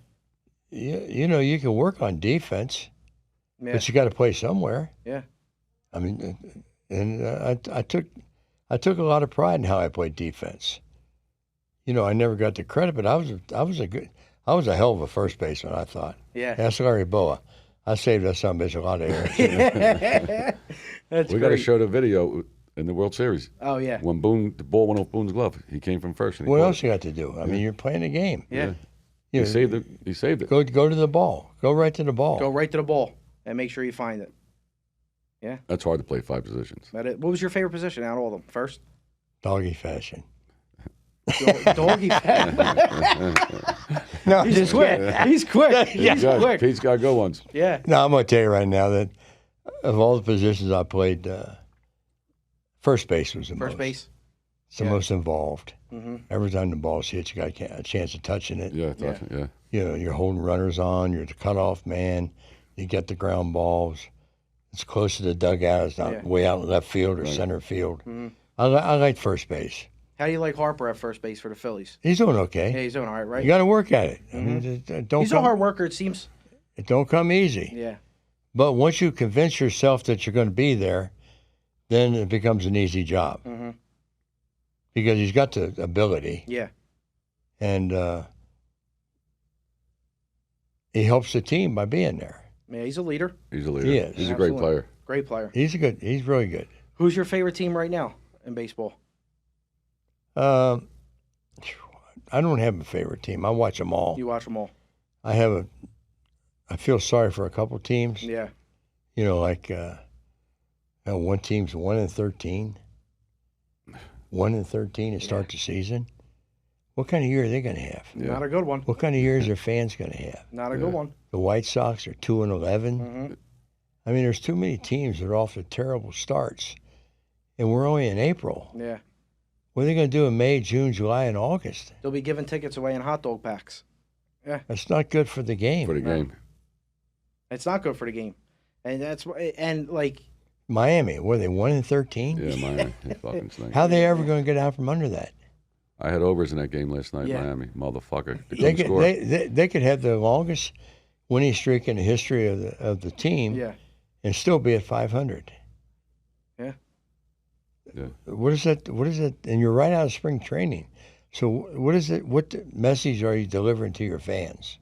you know, you can work on defense, Yeah. but you got to play somewhere. Yeah. I mean, and I took a lot of pride in how I played defense. You know, I never got the credit, but I was a hell of a first baseman, I thought. Yeah. Ask Larry Boa. I saved that son of a bitch a lot of errors. That's We got to great. show the video in the World Series. Oh, yeah. When the ball went off Boone's glove, he came from first. And he What caught else it. you got to do? I mean, you're playing a game. Yeah. You He know, saved it. He saved it. Go to the ball. Go right to the ball. Go right to the ball and make sure you find it. That's hard to play 5 positions. What was your favorite position out of all of them? First? Doggy fashion. Doggy. No, He's just quick. He's quick. He's Good. quick. Pete's got good ones. Yeah. No, I'm going to tell you right now that of all the positions I played, first base was the most. First base. It's the Yeah. most involved. Mm-hmm. Every time the ball's hit, you got a chance of touching it. Yeah, yeah. You know, you're holding runners on. You're the cutoff man. You get the ground balls. It's close to the dugout. It's not Yeah. way out in left field or Right. center field. Mhm. I like first base. How do you like Harper at first base for the Phillies? He's doing okay. Yeah, he's doing all right, right? You got to work at it. I mean, it don't He's a come, hard worker, it seems. It don't come easy. Yeah. But once you convince yourself that you're going to be there, then it becomes an easy job Mm-hmm. because he's got the ability. Yeah. and he helps the team by being there. Yeah, he's a leader. He's a leader. He is. He's a great Absolutely. player. Great player. He's really good. Who's your favorite team right now in baseball? I don't have a favorite team. I watch them all. You watch them all. I feel sorry for a couple teams. Yeah. You know, like one team's 1-13. 1-13 to start the season. What kind of year are they going to have? Yeah. Not a good one. What kind of year is their fans going to have? Not a good one. The White Sox are 2-11. Mm-hmm. I mean, there's too many teams that are off to terrible starts, and we're only in April. Yeah. What are they going to do in May, June, July, and August? They'll be giving tickets away in hot dog packs. Yeah. That's not good for the game. For the game. It's not good for the game. And like Miami, were they 1-13? Yeah, Miami. They fucking stink. How are they ever going to get out from under that? I had overs in that game last night, Yeah. Miami. Motherfucker. They They couldn't could, score. they could have the longest winning streak in the history of the team yeah. and still be at 500. Yeah. Yeah. What is that? And you're right out of spring training. So what is it? What message are you delivering to your fans?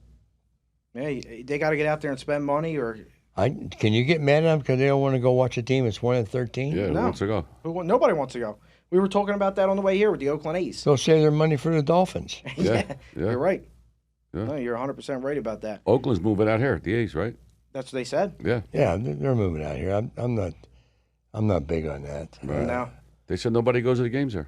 Yeah, they got to get out there and spend money or Can you get mad at them because they don't want to go watch a team that's 1-13? Yeah, who No. wants to go? nobody wants to go. We were talking about that on the way here with the Oakland A's. They'll save their money for the Dolphins. Yeah. You're right. Yeah. No, you're 100% right about that. Oakland's moving out here, the A's, right? That's what they said. Yeah. Yeah, they're moving out here. I'm not big on that. Right. No. They said nobody goes to the games there.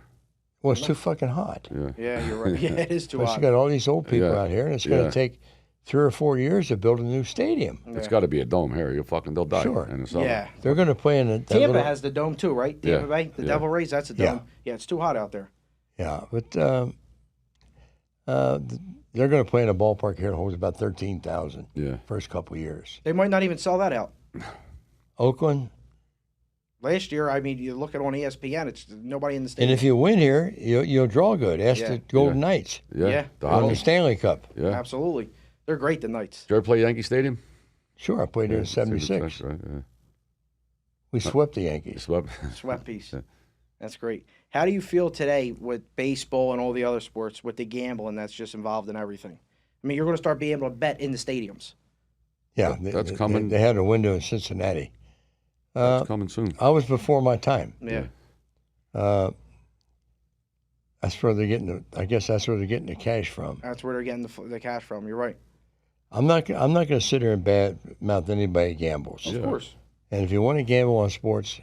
Well, it's too fucking hot. Yeah. Yeah, you're right. Yeah, it is too Plus, hot. you got all these old people Yeah. out here, and it's going to Yeah. take 3 or 4 years to build a new stadium. It's got to be a dome here. They'll die Sure. in the summer. Yeah. They're going to play in that Tampa little, has the dome too, right? Yeah. Tampa Bay, the Yeah. Devil Rays, that's a Yeah. dome. Yeah, it's too hot out there. Yeah, but they're going to play in a ballpark here that holds about 13,000 Yeah. first couple years. They might not even sell that out. Oakland, Last year, I mean, you look at it on ESPN, it's nobody in the and stadium. if you win here, you'll draw good. Ask Yeah. the Golden Yeah. Knights. Yeah. Yeah. The Won hockey. the Stanley Cup. Yeah. Absolutely. They're great, the Knights. Did you ever play Yankee Stadium? Sure, I played there in Yeah, '76. That's right. Yeah. We swept the You Yankees. swept. Sweat piece. That's great. How do you feel today with baseball and all the other sports with the gambling that's just involved in everything? I mean, you're going to start being able to bet in the stadiums. Yeah, That's coming. They had a window in Cincinnati. It's coming soon. I was before my time. Yeah. That's where they're getting I guess that's where they're getting the cash from. That's where they're getting the cash from. You're right. I'm not going to sit here and bad mouth anybody who gambles. Of course. And if you want to gamble on sports,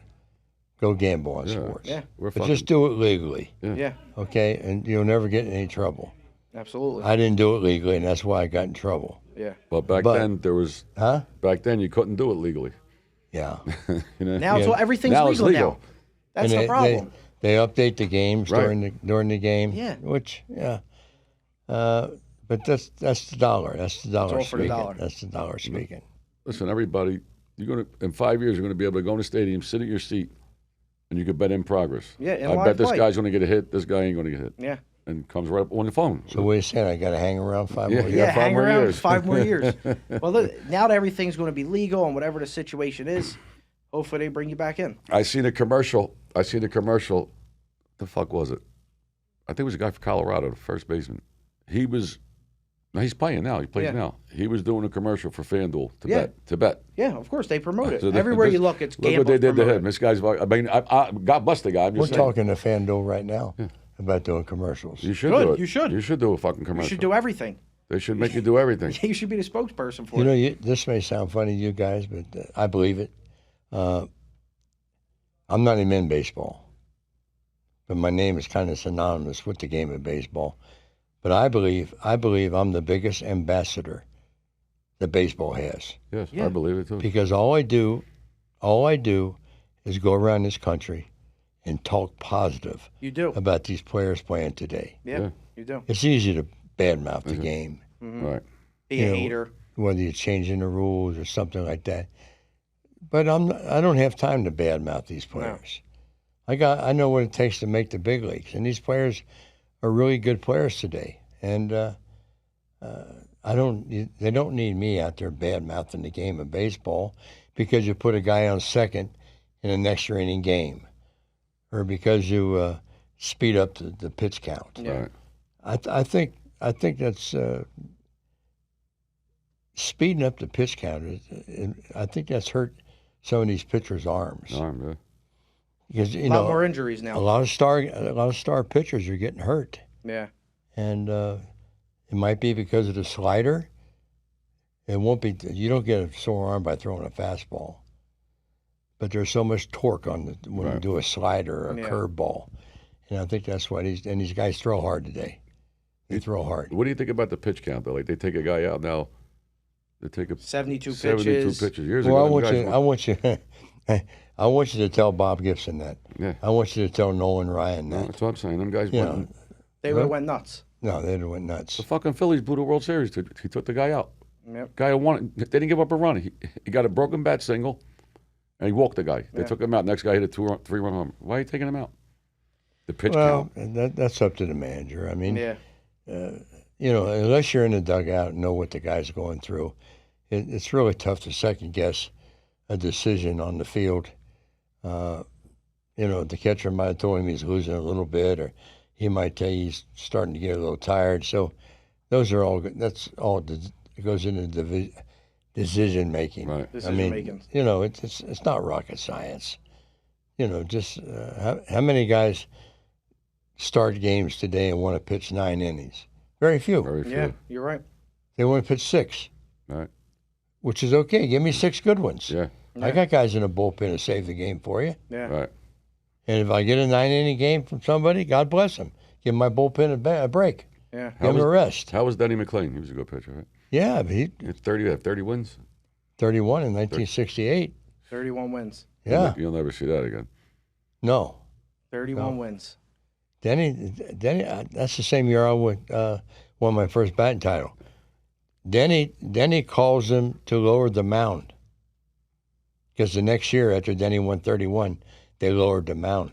go gamble on Yeah. sports. Yeah. We're But fucking. just do it legally, Yeah. okay? And you'll never get in any trouble. Absolutely. I didn't do it legally, and that's why I got in trouble. Yeah. But back but- then there was. Huh? Back then you couldn't do it legally. Yeah. You know? Now it's all, everything's Now it's legal, legal. now. That's And the problem. They update the games Right. during the game. Yeah. Which, yeah. But that's the dollar. That's the dollar all for the speaking. dollar. That's the dollar speaking. Listen, everybody, in 5 years you're gonna be able to go in the stadium, sit at your seat, and you can bet in progress. Yeah, in I live bet this play. guy's gonna get a hit. This guy ain't gonna get hit. Yeah. And comes right up on the phone. So what are you saying? I got to hang around 5 Yeah, more yeah. years? Yeah, 5 hang more around years. 5 more years. Well, look, now that everything's going to be legal and whatever the situation is, hopefully they bring you back in. I seen a commercial. The fuck was it? I think it was a guy from Colorado, the first baseman. He's playing now. He plays Yeah. now. He was doing a commercial for FanDuel Yeah. to bet. Yeah, of course they promote it. So Everywhere this- you look, it's Look what gambling. they did to promoted. him. This guy's. I mean, God bless the guy. I'm We're just saying. talking to FanDuel right now about doing commercials. You should Good, do it. you should. You should do a fucking You commercial. should do everything. They should make you do everything. You should be the spokesperson for You know, it. this may sound funny to you guys, but I believe it. I'm not even in baseball, but my name is kind of synonymous with the game of baseball. But I believe I'm the biggest ambassador that baseball has, Yes, Yeah. I believe it too. because all I do is go around this country and talk positive You do. about these players playing today. Yeah, Yeah. you do. It's easy to badmouth the game, Right. Be You a know, hater. whether you're changing the rules or something like that. But I don't have time to badmouth these players. I know what it takes to make the big leagues, and these players are really good players today. And they don't need me out there badmouthing the game of baseball because you put a guy on second in an extra inning game, or because you speed up the pitch count. Yeah. Right. I I think that's speeding up the pitch count. I think that's hurt some of these pitchers' arms. Yeah. Because A lot more injuries now. a lot of star pitchers are getting hurt, Yeah. and it might be because of the slider. It won't be. You don't get a sore arm by throwing a fastball, but there's so much torque when you do a slider or a curveball, and I think that's why these guys throw hard today. They throw hard. What do you think about the pitch count though? Like they take a guy out now, they take a 72 pitches. Years Well, ago, I want you to tell Bob Gibson that. Yeah. I want you to tell Nolan Ryan that. That's what I'm saying. Them guys They went nuts. No, they went nuts. The fucking Phillies blew the World Series. He took the guy out. Yep. Guy who won. They didn't give up a run. He got a broken bat single, and he walked the guy. They took him out. Next guy hit a 3-run home. Why are you taking him out? The pitch count. That's up to the manager. I mean, Yeah. Unless you're in the dugout and know what the guy's going through, it's really tough to second guess a decision on the field. The catcher might have told him he's losing a little bit, or he might tell you he's starting to get a little tired. So those are all good. That's all that goes into decision making. Right. Decision making. It's not rocket science. Just how many guys start games today and want to pitch 9 innings? Very few. Very few. Yeah, you're right. They want to pitch 6. Right. Which is okay. Give me 6 good ones. Yeah. I got guys in the bullpen to save the game for you. Yeah. Right. And if I get a 9-inning game from somebody, God bless them. Give my bullpen a break. Yeah. Give them a rest. How was Denny McClain? He was a good pitcher, right? Yeah, but he Had 30 wins. 31 in 1968. 31 wins. Yeah. You'll never see that again. No. 31 wins. Denny, that's the same year I won my first batting title. Denny calls him to lower the mound. Because the next year, after Denny won 31, they lowered the mound.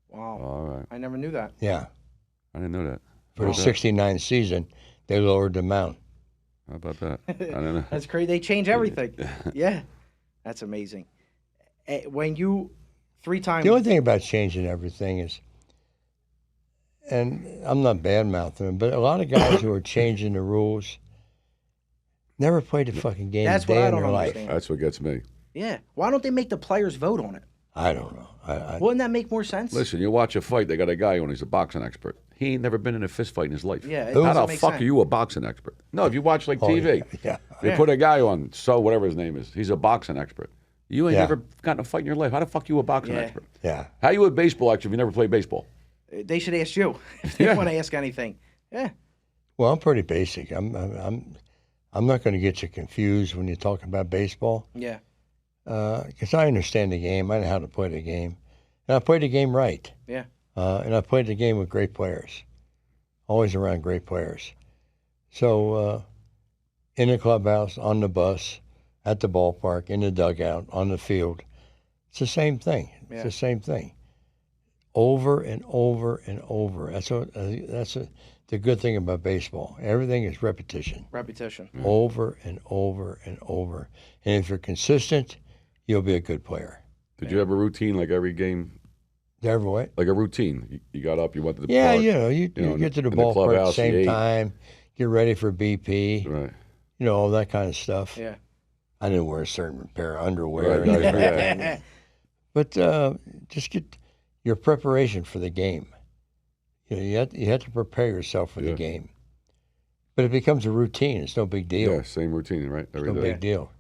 Wow. All right. I never knew that. Yeah. I didn't know that. For the 69 season, they lowered the mound. How about that? I don't know. That's crazy. They change everything. Yeah. That's amazing. When you 3 times. The only thing about changing everything is, and I'm not bad-mouthing them, but a lot of guys who are changing the rules never played a fucking game That's a what day I in don't their life. understand. That's what gets me. Yeah. Why don't they make the players vote on it? I don't know. Wouldn't that make more sense? Listen, you watch a fight, they got a guy on, he's a boxing expert. He ain't never been in a fist fight in his life. Yeah, it How doesn't the make fuck sense. are you a boxing expert? No, if you watch like TV, yeah. they put a guy on, whatever his name is, he's a boxing expert. You ain't Yeah. never gotten a fight in your life. How the fuck you a boxing Yeah. expert? Yeah. How you a baseball expert if you never played baseball? They should ask you if they want to ask anything. Yeah. Well, I'm pretty basic. I'm not going to get you confused when you talk about baseball, Yeah. because I understand the game. I know how to play the game, and I play the game right. Yeah. And I played the game with great players, always around great players. So in the clubhouse, on the bus, at the ballpark, in the dugout, on the field, it's the same thing. It's Yeah. the same thing. Over and over and over. The good thing about baseball. Everything is repetition. Repetition. Over and over and over. And if you're consistent, you'll be a good player. Did you have a routine like every game? Ever what? Like a routine? You got up, you went to the Yeah, park. you know, get to the in the ballpark at the clubhouse, you same ate. time, get ready for BP, Right. all that kind of stuff. Yeah. I didn't wear a certain pair of underwear. Right, right. But just get your preparation for the game. You have to prepare yourself for the Yeah. game. But it becomes a routine. It's no big deal. Yeah, same routine, right? It's Every no day. big deal.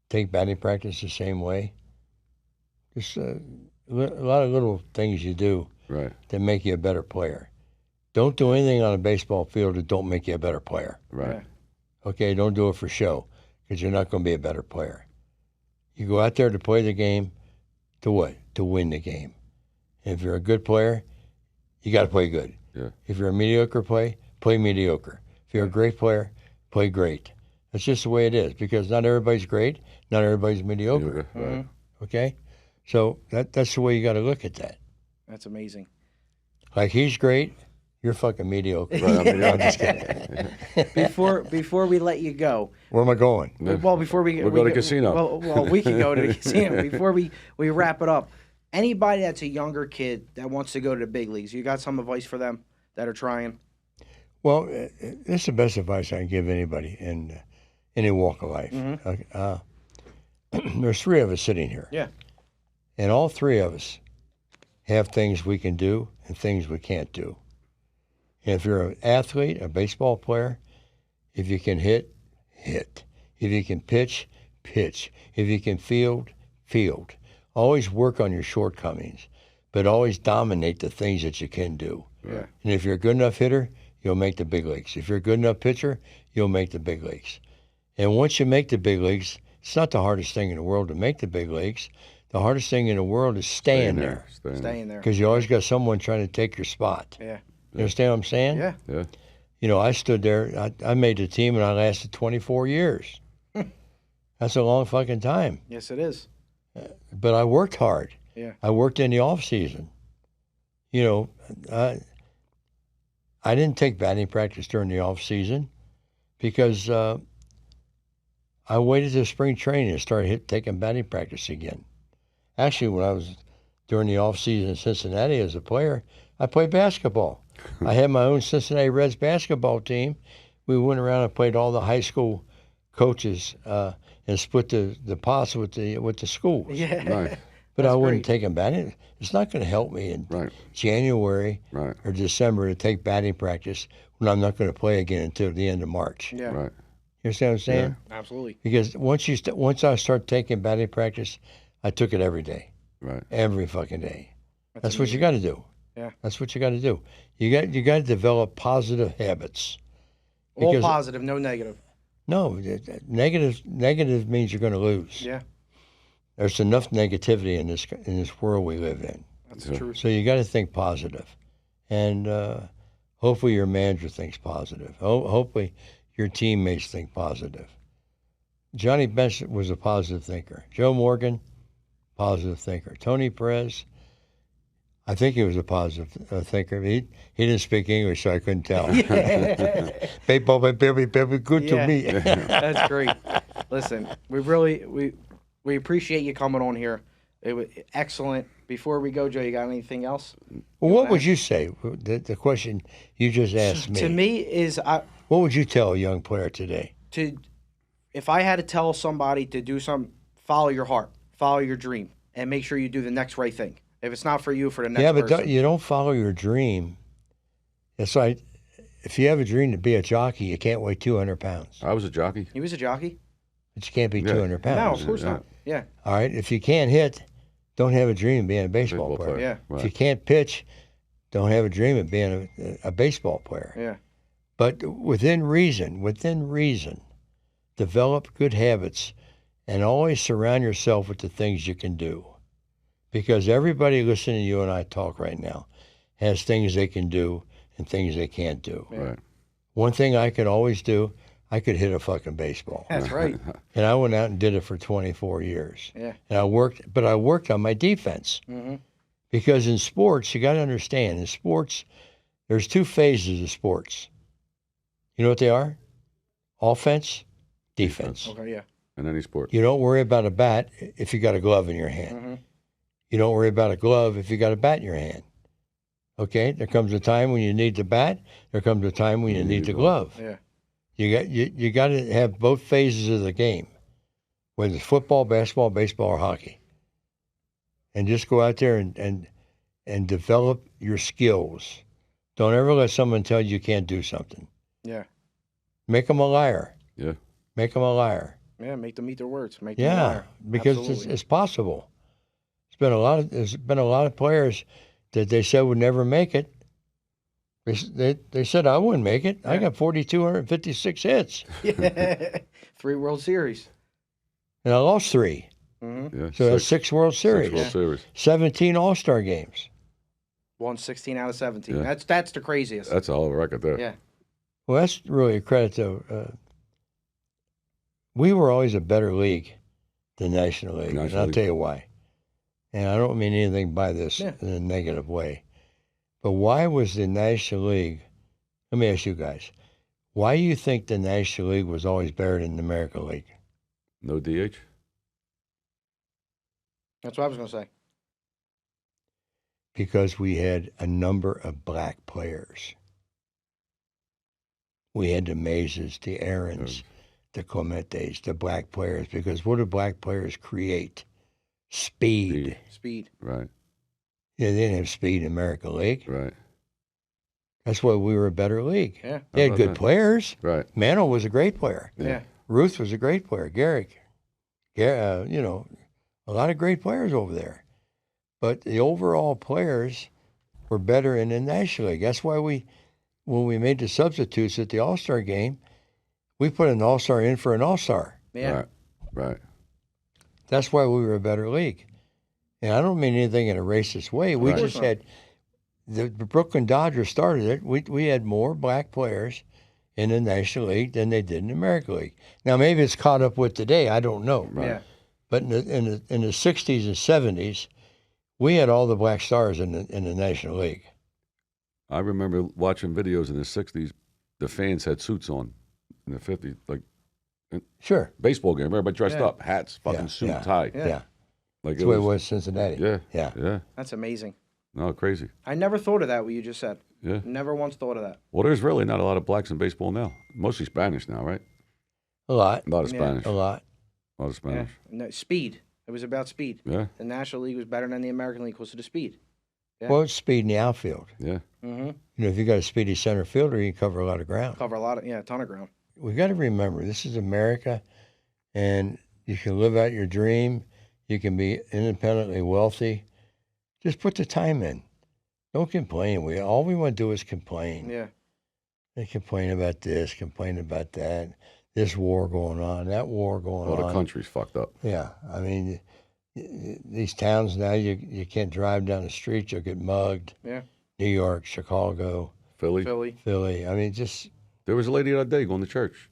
Take batting practice the same way. Just a lot of little things you do Right, that make you a better player. Don't do anything on a baseball field that don't make you a better player. right. Okay, don't do it for show, because you're not going to be a better player. You go out there to play the game, to what? To win the game. And if you're a good player, you got to play good. Yeah. If you're a mediocre play mediocre. If you're a great player, play great. That's just the way it is, because not everybody's great, not everybody's mediocre. Right. Okay? So that's the way you got to look at that. That's amazing. Like, he's great, you're fucking mediocre. Right, I mean, I'm just kidding. Before we let you go, Where am I going? well, before We'll go to casino. Well, we can go to the casino. Before we wrap it up, anybody that's a younger kid that wants to go to the big leagues, you got some advice for them that are trying? Well, it's the best advice I can give anybody in any walk of life. There's three of us sitting here. Yeah. And all three of us have things we can do and things we can't do. And if you're an athlete, a baseball player, if you can hit, hit. If you can pitch, pitch. If you can field, field. Always work on your shortcomings, but always dominate the things that you can do. Yeah. And if you're a good enough hitter, you'll make the big leagues. If you're a good enough pitcher, you'll make the big leagues. And once you make the big leagues, it's not the hardest thing in the world to make the big leagues. The hardest thing in the world is staying there. Staying there. Because you always got someone trying to take your spot. Yeah. You understand what I'm saying? Yeah. Yeah. You know, I stood there, I made the team, and I lasted 24 years. That's a long fucking time. Yes, it is. But I worked hard. Yeah. I worked in the off season. You know, I didn't take batting practice during the off season because I waited till spring training and started taking batting practice again. Actually, when I was during the off season in Cincinnati as a player, I played basketball. I had my own Cincinnati Reds basketball team. We went around and played all the high school coaches and split the pots with the schools. Yeah. Right. But That's I wouldn't great. take them batting. It's not going to help me in Right. January Right. or December to take batting practice when I'm not going to play again until the end of March. Yeah. Right. You understand what I'm saying? Absolutely. Because once I start taking batting practice, I took it every day, Right. every fucking day. That's what you got to do. Yeah. That's what you got to do. You got to develop positive habits. All Because- positive, no negative. No, negative means you're going to lose. Yeah. There's enough negativity in this world we live in. That's the truth. So you got to think positive, and hopefully your manager thinks positive. Hopefully your teammates think positive. Johnny Bench was a positive thinker. Joe Morgan, positive thinker. Tony Perez, I think he was a positive thinker. He didn't speak English, so I couldn't tell. Baseball, baby, good Yeah. to me. That's great. Listen, we appreciate you coming on here. It was excellent. Before we go, Joe, you got anything else? Well, what would you say? The question you just asked me. To me, is What would you tell a young player today? if I had to tell somebody to do something, follow your heart, follow your dream, and make sure you do the next right thing. If it's not for you, for the next Yeah, but person. you don't follow your dream. It's like if you have a dream to be a jockey, you can't weigh 200 pounds. I was a jockey. He was a jockey? But you can't be Yeah. 200 No, pounds. of course Yeah. not. Yeah. All right. If you can't hit, don't have a dream of being a baseball player. Yeah. If you can't pitch, don't have a dream of being a baseball player. Yeah. But within reason, develop good habits and always surround yourself with the things you can do. Because everybody listening to you and I talk right now has things they can do and things they can't do. Right. One thing I could always do, I could hit a fucking baseball. That's right. And I went out and did it for 24 years. Yeah. And I worked on my defense. Mm-hmm. Because in sports, you got to understand, in sports, there's two phases of sports. You know what they are? Offense, defense. Okay, yeah. In any sport. You don't worry about a bat if you got a glove in your hand. Mm-hmm. You don't worry about a glove if you got a bat in your hand. Okay? There comes a time when you need the bat. There comes a time when you need the glove. Yeah. You got to have both phases of the game, whether it's football, basketball, baseball, or hockey. And just go out there and develop your skills. Don't ever let someone tell you can't do something. Yeah. Make them a liar. Yeah. Make them a liar. Yeah, make them eat their words. Make them Yeah, liar. because Absolutely. it's possible. There's been a lot of players that they said would never make it. They said I wouldn't make it. I Yeah. got 4,256 hits, Yeah. 3 World Series. and I lost 3. Mm-hmm. Yeah. So that's 6 World Series, 6 World Series. 17 All-Star games. Won 16 out of 17. Yeah. That's the craziest. That's a hell of a record there. Yeah. Well, that's really a credit to. We were always a better league than National League, and National I'll League. tell you why. And I don't mean anything by this Yeah. in a negative way. But why was the National League? Let me ask you guys. Why do you think the National League was always better than the American League? No DH. That's what I was going to say. Because we had a number of black players. we had the Mazes, the Aarons, the Clementes, the black players. Because what do black players create? Speed. Speed. Right. Yeah, they didn't have speed in American League. Right. That's why we were a better league. Yeah. They had How good about that? players. Right. Mano was a great player. Yeah. Ruth was a great player. Garrick, you know, a lot of great players over there. But the overall players were better in the National League. That's why when we made the substitutes at the All-Star game, we put an All-Star in for an All-Star. Yeah. Right. Right. That's why we were a better league. And I don't mean anything in a racist way. We Right. just had the Brooklyn Dodgers started it. We had more black players in the National League than they did in the American League. Now maybe it's caught up with today. I don't know. Yeah. But in the 60s and 70s, we had all the black stars in the National League. I remember watching videos in the 60s. The fans had suits on. In the 50s, like Sure. baseball game, everybody dressed Yeah. up, hats, fucking Yeah, suit, yeah. tie. Yeah. Like That's the way it was in Cincinnati. Yeah. Yeah. Yeah. That's amazing. No, crazy. I never thought of that, what you just said. Yeah. Never once thought of that. Well, there's really not a lot of blacks in baseball now. Mostly Spanish now, right? A lot. A lot of Yeah. Spanish. A lot. A lot of Spanish. Yeah. No, speed. It was about speed. Yeah. The National League was better than the American League because of the speed. Yeah. Well, it's speed in the outfield. Yeah. Mm-hmm. You know, if you got a speedy center fielder, you can cover a lot of ground. Cover a ton of ground. We got to remember, this is America, and you can live out your dream. You can be independently wealthy. Just put the time in. Don't complain. All we want to do is complain. Yeah. They complain about this, complain about that. This war going on, that war going Well, on. the country's fucked up. Yeah, I mean, these towns now, you can't drive down the street, you'll get mugged. Yeah. New York, Chicago, Philly. Philly. I mean, just There was a lady the other day going to church.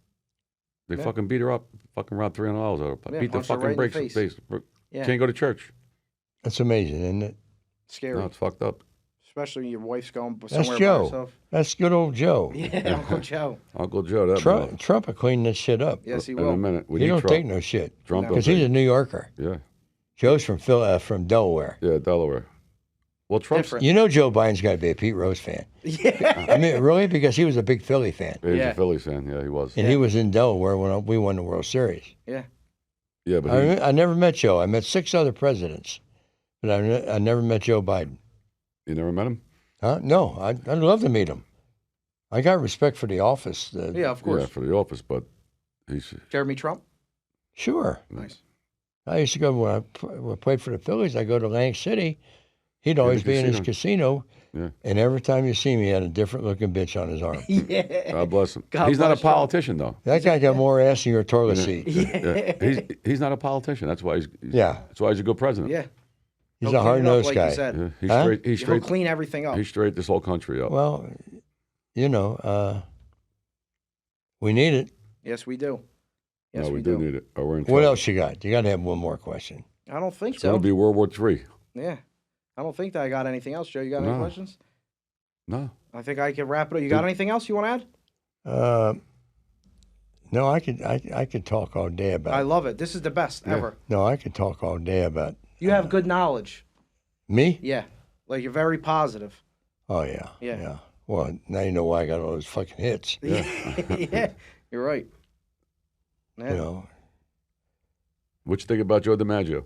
They Yeah. fucking beat her up, fucking around 300 miles over. Yeah, Beat the punched her fucking right in the brakes. face. Face. Yeah. Can't go to church. that's amazing, isn't it? Scary. No, it's fucked up. Especially your wife's going That's somewhere by Joe. herself. That's good old Joe. Yeah, Uncle Joe. Uncle Joe, that Trump will clean this shit up. Yes, he in a will. minute. We He need don't Trump. take no shit Trump because don't he's a take- New Yorker. Yeah. Joe's from from Delaware. Yeah, Delaware. Well, Trump's Different. You know Joe Biden's got to be a Pete Rose fan. Yeah. I mean, really, because he was a big Philly fan, He's Yeah. a Phillies fan. Yeah, he was. and he was in Delaware when we won the World Series. Yeah. Yeah, but I never met Joe. I met 6 other presidents, but I never met Joe Biden. you never met him? Huh? No, I'd love to meet him. I got respect for the office. Yeah, of course. Yeah, for the office, but he's Jeremy Trump. Sure. Nice. I used to go when I played for the Phillies. I go to Atlantic City. He'd always be in his casino, Yeah. and every time you see me, he had a different looking bitch on his arm. Yeah. God bless him. God He's not a bless Trump. politician, though. That guy got more ass than your toilet seat. Yeah. He's not a politician. That's why Yeah. That's why he's a good president. Yeah. He's He'll a clean hard it up nosed like guy. you said. Yeah, he's Huh? straight. He's He'll straight. clean everything up. He's straight this whole country up. Well, you know, we need it. Yes, we do. Yes, no, we do need it. Or we're in What trouble. else you got? You got to have one more question. I don't think It's going so. to be World War III. Yeah. I don't think that I got anything else, Joe. You got any No. questions? No. I think I can wrap it up. You got anything else you want to add? No, I could talk all day about. I love it. This is the best ever. No, I could talk all day about You have good knowledge. me. Yeah. Like you're very positive. Oh yeah, Yeah. yeah. Well, now you know why I got all those fucking hits. Yeah. You're right. Yeah. You know, What you think about Joe DiMaggio?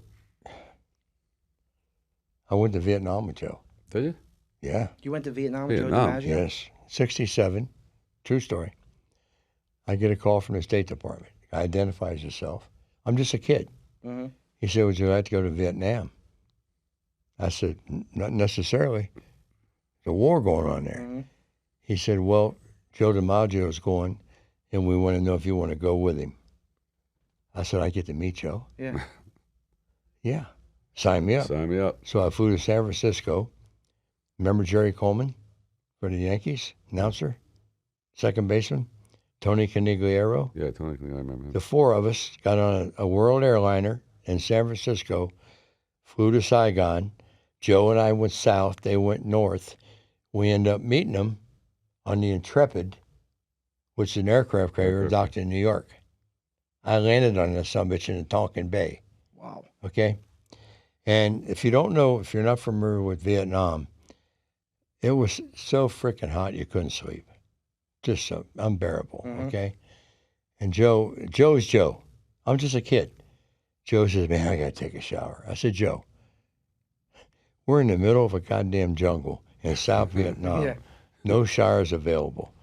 I went to Vietnam with Joe. Did you? Yeah. You went to Vietnam with Joe Vietnam, DiMaggio? Yes. 67. True story. I get a call from the State Department. Guy identifies himself. I'm just a kid. Mhm. He said, "Would you like to go to Vietnam?" I said, "Not necessarily. There's a war going on there." Mhm. He said, "Well, Joe DiMaggio is going, and we want to know if you want to go with him." I said, "I get to meet Joe." Yeah. Yeah. Sign me up. Sign me up. So I flew to San Francisco. Remember Jerry Coleman for the Yankees, announcer, second baseman, Tony Canigliaro? Yeah, Tony, I remember him. The 4 of us got on a world airliner in San Francisco, flew to Saigon. Joe and I went south. They went north. We ended up meeting them on the Intrepid, which is an aircraft carrier docked in New York. I landed on that sumbitch in the Tonkin Bay. Wow. Okay? And if you don't know, if you're not familiar with Vietnam, it was so freaking hot you couldn't sleep. just unbearable. Okay, and Joe's Joe. I'm just a kid. Joe says, "Man, I gotta take a shower." I said, "Joe, we're in the middle of a goddamn jungle in South Vietnam. Yeah. No showers available."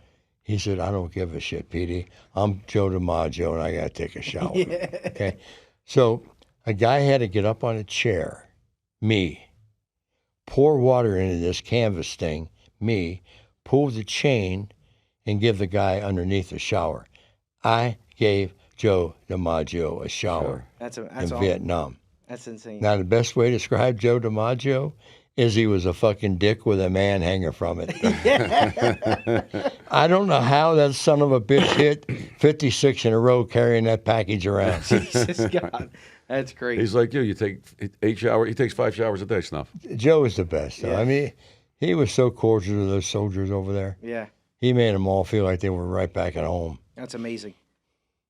He said, "I don't give a shit, Petey. I'm Joe DiMaggio, and I gotta take a shower." Okay, so a guy had to get up on a chair, me, pour water into this canvas thing, me, pull the chain, and give the guy underneath a shower. I gave Joe DiMaggio a shower That's in awesome. Vietnam. That's insane. Now, the best way to describe Joe DiMaggio is he was a fucking dick with a man hanging from it. I don't know how that son of a bitch hit 56 in a row carrying that package around. Jesus God, that's great. He's like you. You take 8 showers. He takes 5 showers a day, Snuff. Joe is the best. Though. Yeah. I mean, he was so cordial to those soldiers over there. Yeah, He made them all feel like they were right back at home. that's amazing.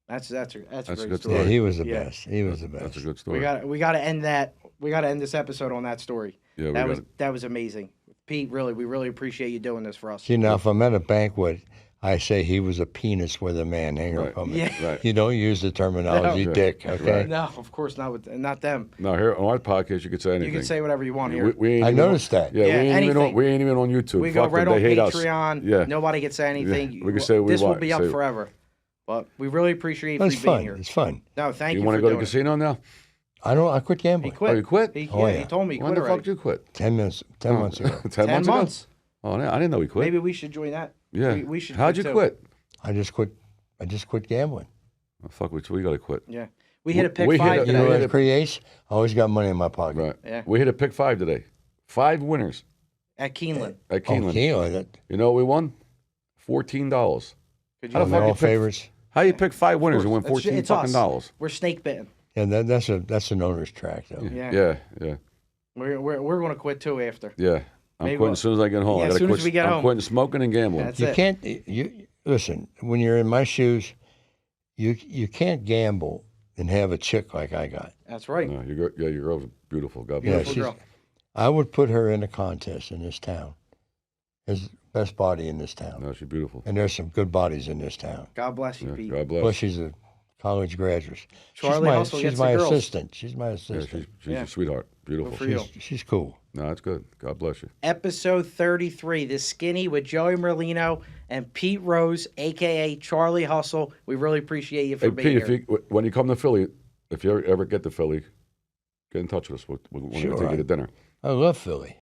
That's a great a good Yeah, story. he was the best. He was the best. That's a good story. We got to end that. We got to end this episode on that story. Yeah, that was amazing. Pete, we really appreciate you doing this for us. See, now, if I'm at a banquet, I say he was a penis with a man hanging Right. from it. Yeah. Right. You don't use the terminology No. dick, okay? No, of course not them. Now here on our podcast, you could say anything. You can say whatever you want here. We ain't I even noticed that. Yeah, Yeah, anything. we ain't even on YouTube. We go Fuck right them. on They hate us. Patreon. Yeah. Nobody can say anything. Yeah, we can say what we this will want. be up Say- forever. But we really appreciate you It's for being fun. here. It's fun. No, thank You you want for to go to doing it. casino now? I quit gambling. He quit. Oh, you quit? He, Oh, yeah, he yeah. told me he When quit the already. fuck did you quit? 10 months ago. 10 months months. ago? Oh, I didn't know he quit. Maybe we should join that. Yeah. We should. How'd you too. quit? I just quit gambling. Oh, fuck, we got to quit. Yeah. We hit a pick We hit five a- You know today. what it creates? I always got money in my pocket. Right. Yeah. We hit a pick 5 today. 5 winners At Keeneland. at Keeneland. Keeneland, that, You know what we won? $14. Could How you the they're fuck all you pick- favorites. How you pick 5 winners and win It's- 14 it's fucking us. dollars? We're snake bitten. Yeah, that's an owner's track, though. Yeah. Yeah. We're going to quit too after. Yeah. I'm Maybe quitting we'll- as soon as I get home. Yeah, I as gotta soon as quit. we get I'm home. quitting smoking and gambling. That's You it. can't. You listen. When you're in my shoes, you can't gamble and have a chick like I got. That's right. No, your girl's beautiful. God Yeah, bless Beautiful you. girl. I would put her in a contest in this town. As best body in this town, No, she's beautiful. and there's some good bodies in this town. God bless you, Yeah, Pete. God bless. Plus, she's a college graduate. Charlie Hustle she's gets my the girls. assistant. She's my Yeah, assistant. she's Yeah. a sweetheart. Beautiful. Good for you. She's cool. No, that's good. God bless you. Episode 33, The Skinny with Joey Merlino and Pete Rose, a.k.a. Charlie Hustle. We really appreciate you for Hey, being Pete, here. when you come to Philly, if you ever get to Philly, get in touch with us. We're going to Sure. take you to dinner. I love Philly.